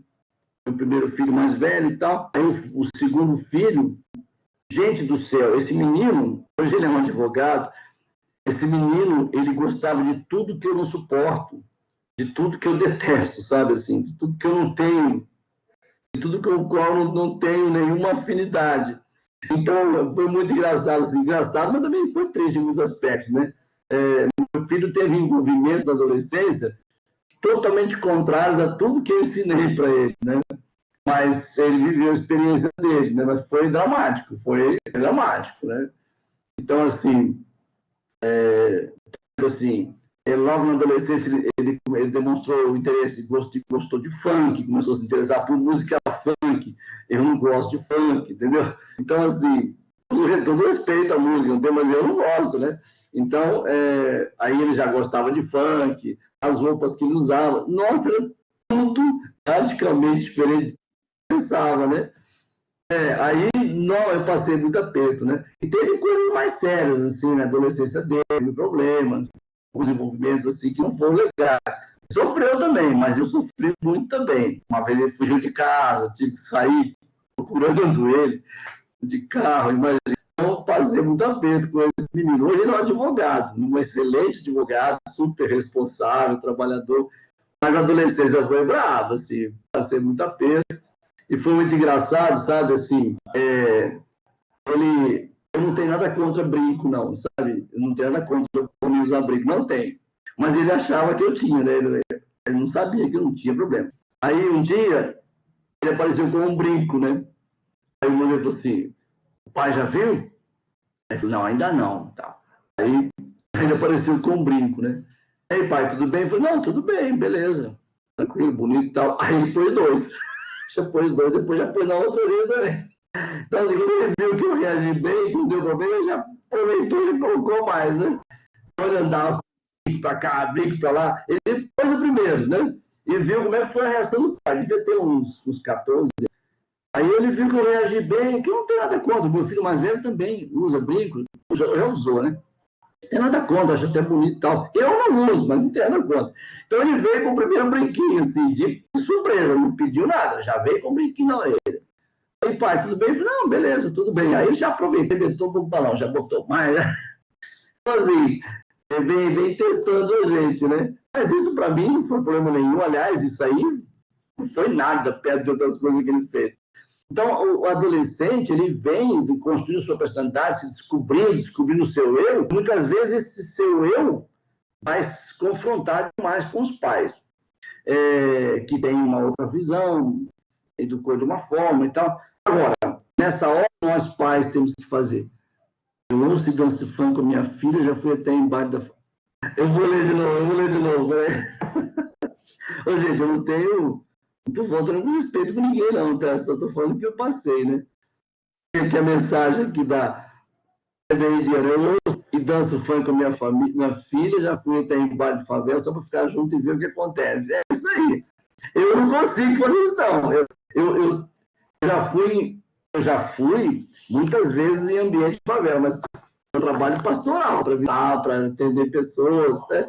O primeiro filho mais velho e tal. Aí o segundo filho, gente do céu, esse menino, hoje ele é um advogado, esse menino, ele gostava de tudo que eu não suporto, de tudo que eu detesto, sabe assim? De tudo que eu não tenho, de tudo com o qual eu não tenho nenhuma afinidade. Então, foi muito engraçado, assim, engraçado, mas também foi triste em muitos aspectos, né? Meu filho teve envolvimentos na adolescência totalmente contrários a tudo que eu ensinei para ele, né? Mas ele viveu a experiência dele, né? Mas foi dramático, né? Então, assim, logo na adolescência ele demonstrou interesse, gostou de funk, começou a se interessar por música funk. Eu não gosto de funk, entendeu? Então, assim, todo respeito à música, mas eu não gosto, né? Então, aí ele já gostava de funk, as roupas que ele usava. Nossa, era tudo radicalmente diferente do que eu pensava, né? Aí não, eu passei muito aperto, né? E teve coisas mais sérias, assim, na adolescência dele, problemas, os envolvimentos, assim, que não foram legais. Sofreu também, mas eu sofri muito também. Uma vez ele fugiu de casa, tive que sair procurando ele de carro, imagina. Então, passei muito aperto com esse menino. Hoje ele é um advogado, um excelente advogado, super responsável, trabalhador. Mas a adolescência foi brava, assim, passei muito aperto. E foi muito engraçado, sabe, assim, eu não tenho nada contra brinco, não, sabe? Eu não tenho nada contra homem usar brinco, não tenho. Mas ele achava que eu tinha, né? Ele não sabia que eu não tinha problema. Aí, um dia, ele apareceu com um brinco, né? Aí o mulher falou assim, o pai já viu? Ele falou, não, ainda não. Tá. Aí ele apareceu com um brinco, né? Ei, pai, tudo bem? Eu falei, não, tudo bem, beleza. Tranquilo, bonito e tal. Aí ele pôs 2. Já pôs 2, depois já pôs na outra orelha também. Então, assim, quando ele viu que eu reagi bem, que não deu problema, ele já aproveitou e colocou mais, né? Quando ele andava com brinco pra cá, brinco pra lá, ele pôs o primeiro, né? E viu como é que foi a reação do pai. Devia ter uns 14. Aí ele viu que eu reagi bem, que eu não tenho nada contra. O meu filho mais velho também usa brinco, já usou, né? Não tem nada contra, acho até bonito e tal. Eu não uso, mas não tem nada contra. Então ele veio com o primeiro brinquinho, assim, de surpresa, não pediu nada, já veio com o brinquinho na orelha. Aí, pai, tudo bem? Eu falei, não, beleza, tudo bem. Aí já aproveitei, botou o balão, já botou mais, né? Então, assim, vem testando a gente, né? Mas isso para mim não foi problema nenhum. Aliás, isso aí não foi nada perto de outras coisas que ele fez. Então, o adolescente, ele vem construindo sua personalidade, se descobrindo o seu eu. Muitas vezes, esse seu eu vai se confrontar demais com os pais, que tem uma outra visão, educou de uma forma e tal. Agora, nessa hora, nós pais temos que fazer. Eu ouço dança funk com a minha filha, já fui até embaixo da... Eu vou ler de novo, né? Ô, gente, eu não tenho... Não estou faltando com respeito com ninguém, não, tá? Só estou falando que eu passei, né? Tem aqui a mensagem aqui Eu ouço e danço funk com a minha família, minha filha, já fui até em baile de favela só para ficar junto e ver o que acontece. É isso aí. Eu não consigo fazer isso, não. Eu já fui muitas vezes em ambiente de favela, mas eu trabalho pastoral, para visitar, para atender pessoas, né?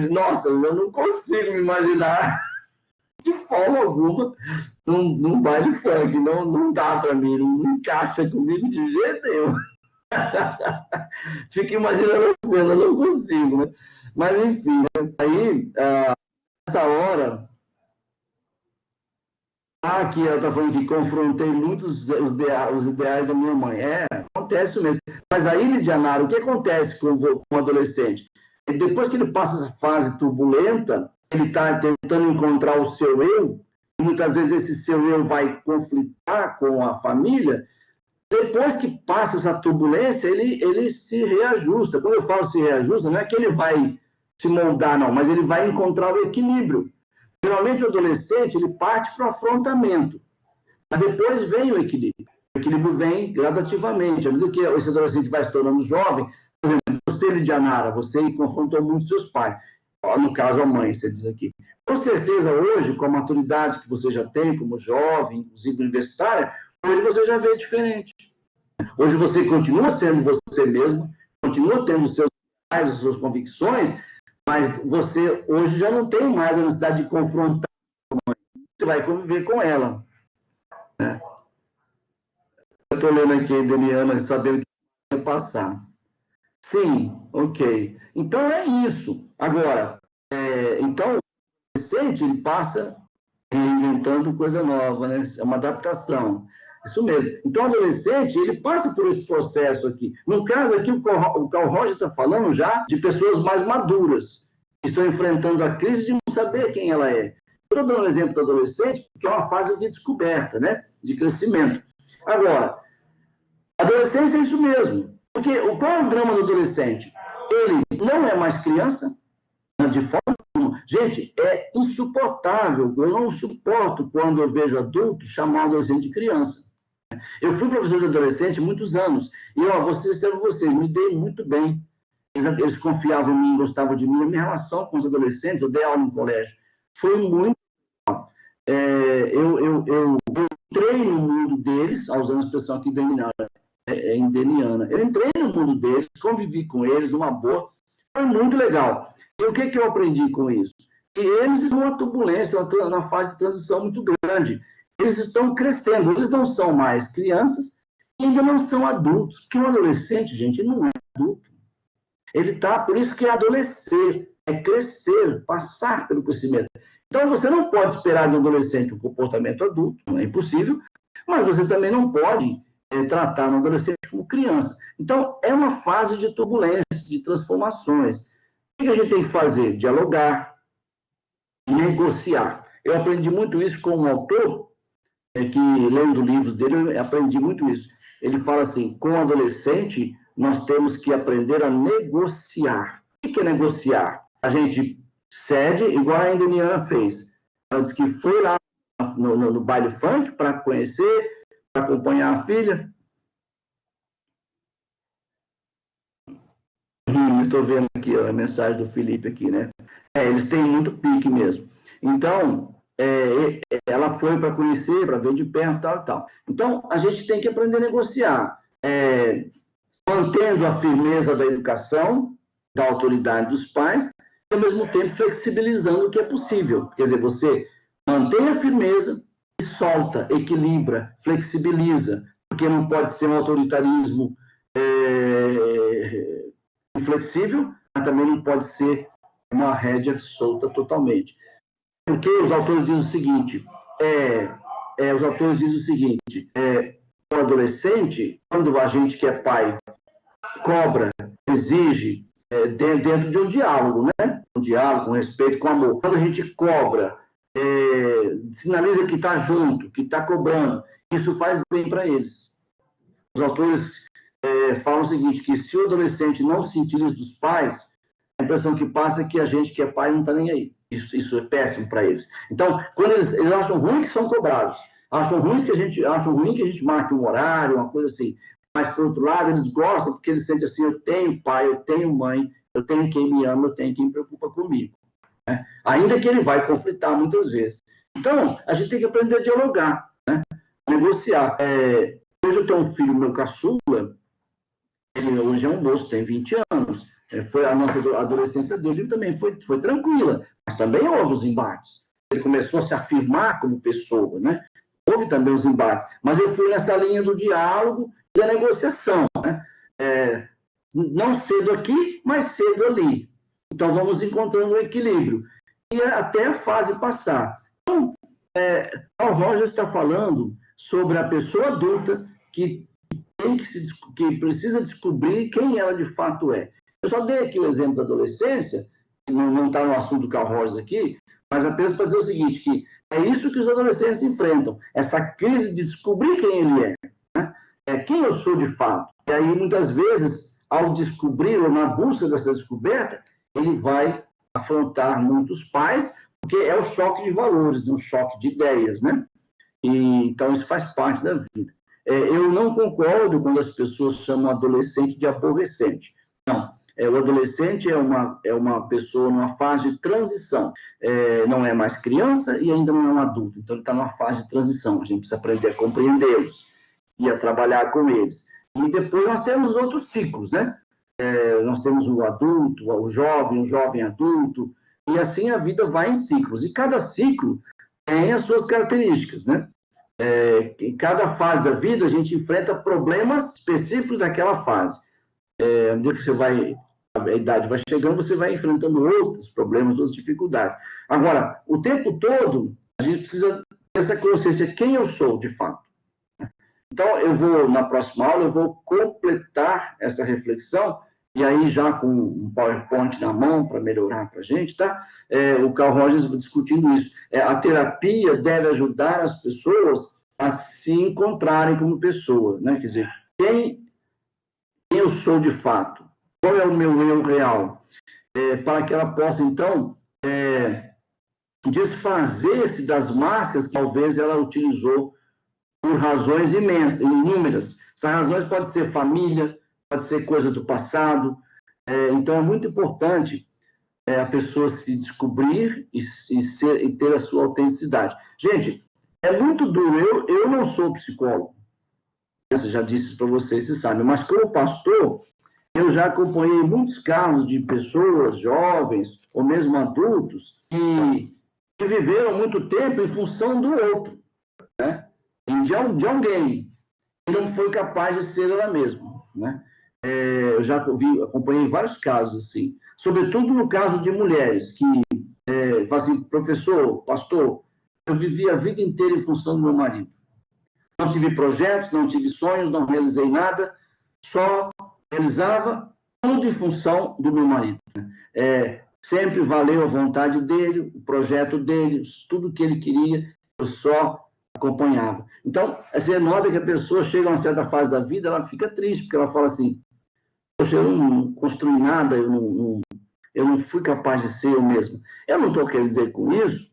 Nossa, eu não consigo me imaginar de forma alguma num baile funk. Não dá para mim, não encaixa comigo de jeito nenhum. Fico imaginando a cena, não consigo, né? Mas, enfim, né? Aí, nessa hora, aqui ela está falando que confrontei muitos os ideais da minha mãe. Acontece mesmo. Mas aí, Lidianara, o que acontece com o adolescente? Depois que ele passa essa fase turbulenta, ele está tentando encontrar o seu eu, e muitas vezes esse seu eu vai conflitar com a família. Depois que passa essa turbulência, ele se reajusta. Quando eu falo se reajusta, não é que ele vai se moldar, não, mas ele vai encontrar o equilíbrio. Geralmente o adolescente ele parte para o afrontamento, mas depois vem o equilíbrio. O equilíbrio vem gradativamente. À medida que esse adolescente vai se tornando jovem, por exemplo, você, Lidianara, você confrontou muito seus pais, no caso a mãe, você diz aqui. Com certeza hoje, com a maturidade que você já tem como jovem, inclusive universitária, hoje você já vê diferente. Hoje você continua sendo você mesmo, continua tendo os seus ideais, as suas convicções, mas você hoje já não tem mais a necessidade de confrontar a mãe. Você vai conviver com ela. Né? Eu estou lendo aqui a Deliana, sabendo que vai passar. Sim, ok. Então é isso. Agora, então o adolescente ele passa reinventando coisa nova, né? É uma adaptação. Isso mesmo. Então, o adolescente, ele passa por esse processo aqui. No caso aqui, o Carl Roger está falando já de pessoas mais maduras, que estão enfrentando a crise de não saber quem ela é. Eu estou dando um exemplo do adolescente, que é uma fase de descoberta, né? De crescimento. Agora, a adolescência é isso mesmo. Porque qual é o drama do adolescente? Ele não é mais criança, de forma nenhuma. Gente, é insuportável. Eu não suporto quando eu vejo adultos chamar o adolescente de criança. Eu fui professor de adolescente muitos anos. E, vocês, me dei muito bem. Eles confiavam em mim, gostavam de mim. A minha relação com os adolescentes, eu dei aula no colégio, foi muito legal. Eu entrei no mundo deles, usando a expressão aqui indeniana. Eu entrei no mundo deles, convivi com eles numa boa. Foi muito legal. E o que eu aprendi com isso? Que eles estão numa turbulência, na fase de transição muito grande. Eles estão crescendo, eles não são mais crianças e ainda não são adultos. Porque um adolescente, gente, ele não é adulto. Ele está, por isso que é adolescer, é crescer, passar pelo crescimento. Então, você não pode esperar de um adolescente um comportamento adulto, não é impossível, mas você também não pode tratar um adolescente como criança. Então, é uma fase de turbulência, de transformações. O que a gente tem que fazer? Dialogar, negociar. Eu aprendi muito isso com um autor, que lendo livros dele, eu aprendi muito isso. Ele fala assim, com o adolescente, nós temos que aprender a negociar. O que é negociar? A gente cede, igual a Indeniana fez. Ela disse que foi lá no baile funk para conhecer, para acompanhar a filha. Estou vendo aqui a mensagem do Felipe aqui, né? Eles têm muito pique mesmo. Então, ela foi para conhecer, para ver de perto, tal e tal. Então, a gente tem que aprender a negociar, mantendo a firmeza da educação, da autoridade dos pais, e ao mesmo tempo flexibilizando o que é possível. Quer dizer, você mantém a firmeza e solta, equilibra, flexibiliza, porque não pode ser um autoritarismo inflexível, mas também não pode ser uma rédea solta totalmente. Porque os autores dizem o seguinte, o adolescente, quando a gente que é pai cobra, exige, dentro de um diálogo, né? Um diálogo, com respeito, com amor. Quando a gente cobra, sinaliza que está junto, que está cobrando, isso faz bem para eles. Os autores falam o seguinte, que se o adolescente não sentir isso dos pais, a impressão que passa é que a gente que é pai não está nem aí. Isso é péssimo para eles. Então, quando eles acham ruim que são cobrados, acham ruim que a gente marque um horário, uma coisa assim. mas, por outro lado, eles gostam porque eles sentem assim, eu tenho pai, eu tenho mãe, eu tenho quem me ama, eu tenho quem me preocupa comigo. Né? Ainda que ele vai conflitar muitas vezes. Então, a gente tem que aprender a dialogar, né? Negociar. Hoje eu tenho um filho, meu caçula, ele hoje é um moço, tem 20 anos. Foi a nossa adolescência dele também foi tranquila, mas também houve os embates. Ele começou a se afirmar como pessoa, né? Houve também os embates, mas eu fui nessa linha do diálogo e da negociação, né? Não cedo aqui, mas cedo ali. Então, vamos encontrando um equilíbrio. E até a fase passar. Então, Carl Rogers está falando sobre a pessoa adulta que precisa descobrir quem ela de fato é. Eu só dei aqui o exemplo da adolescência, que não está no assunto do Carl Rogers aqui, mas apenas para dizer o seguinte, que é isso que os adolescentes enfrentam, essa crise de descobrir quem ele é, né? Quem eu sou de fato. E aí, muitas vezes, ao descobrir ou na busca dessa descoberta, ele vai afrontar muitos pais, porque é o choque de valores, um choque de ideias, né? Então, isso faz parte da vida. Eu não concordo quando as pessoas chamam adolescente de aborrecente. Não, o adolescente é uma pessoa numa fase de transição. Não é mais criança e ainda não é um adulto. Então, ele está numa fase de transição. A gente precisa aprender a compreendê-los e a trabalhar com eles. E depois nós temos os outros ciclos, né? Nós temos o adulto, o jovem adulto, e assim a vida vai em ciclos. E cada ciclo tem as suas características, né? Em cada fase da vida, a gente enfrenta problemas específicos daquela fase. À medida que a idade vai chegando, você vai enfrentando outros problemas, outras dificuldades. Agora, o tempo todo, a gente precisa ter essa consciência, quem eu sou, de fato. Então, na próxima aula, eu vou completar essa reflexão, e aí já com um PowerPoint na mão para melhorar para a gente, tá? O Carl Rogers discutindo isso. A terapia deve ajudar as pessoas a se encontrarem como pessoa, né? Quer dizer, quem eu sou de fato? Qual é o meu eu real? Para que ela possa, então, desfazer-se das máscaras que talvez ela utilizou por razões inúmeras. Essas razões podem ser família, pode ser coisa do passado. Então, é muito importante a pessoa se descobrir e ter a sua autenticidade. Gente, é muito duro. Eu não sou psicólogo. Eu já disse para vocês, vocês sabem. Mas, como pastor, eu já acompanhei muitos casos de pessoas jovens, ou mesmo adultos, que viveram muito tempo em função do outro, né? De alguém que não foi capaz de ser ela mesma, né? Eu já acompanhei vários casos assim, sobretudo no caso de mulheres que falam assim, professor, pastor, eu vivi a vida inteira em função do meu marido. Não tive projetos, não tive sonhos, não realizei nada, só realizava tudo em função do meu marido. Sempre valeu a vontade dele, o projeto dele, tudo que ele queria, eu só acompanhava. Então, você nota que a pessoa chega a uma certa fase da vida, ela fica triste, porque ela fala assim, poxa, eu não construí nada, eu não fui capaz de ser eu mesmo. Eu não estou querendo dizer com isso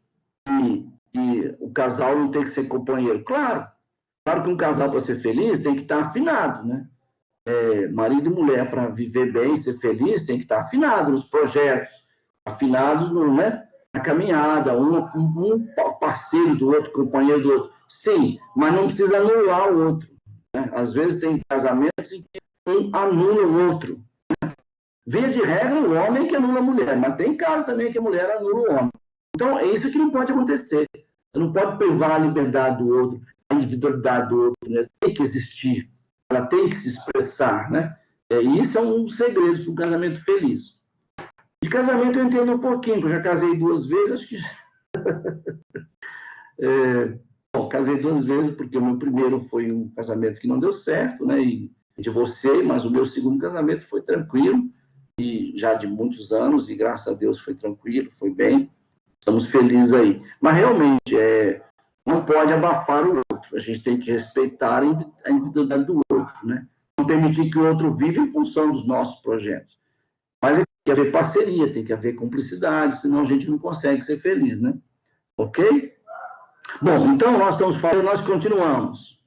que o casal não tem que ser companheiro. Claro que um casal, para ser feliz, tem que estar afinado, né? Marido e mulher, para viver bem, ser feliz, tem que estar afinado nos projetos, afinados né? Na caminhada, um parceiro do outro, companheiro do outro. Sim, mas não precisa anular o outro. Né? Às vezes tem casamentos em que um anula o outro. Né? Via de regra, o homem que anula a mulher, mas tem casos também que a mulher anula o homem. Então, é isso que não pode acontecer. Você não pode privar a liberdade do outro, a individualidade do outro. Né? Tem que existir, ela tem que se expressar. Né? E isso é um dos segredos para um casamento feliz. De casamento eu entendo um pouquinho, porque eu já casei 2 vezes, acho que... casei 2 vezes, porque o meu primeiro foi um casamento que não deu certo, né? E divorciei, mas o meu segundo casamento foi tranquilo, e já de muitos anos, e graças a Deus foi tranquilo, foi bem, estamos felizes aí. Mas realmente, não pode abafar o outro, a gente tem que respeitar a individualidade do outro, né? Não permitir que o outro viva em função dos nossos projetos. Mas tem que haver parceria, tem que haver cumplicidade, senão a gente não consegue ser feliz, né? Ok? Bom, então nós estamos falando, nós continuamos.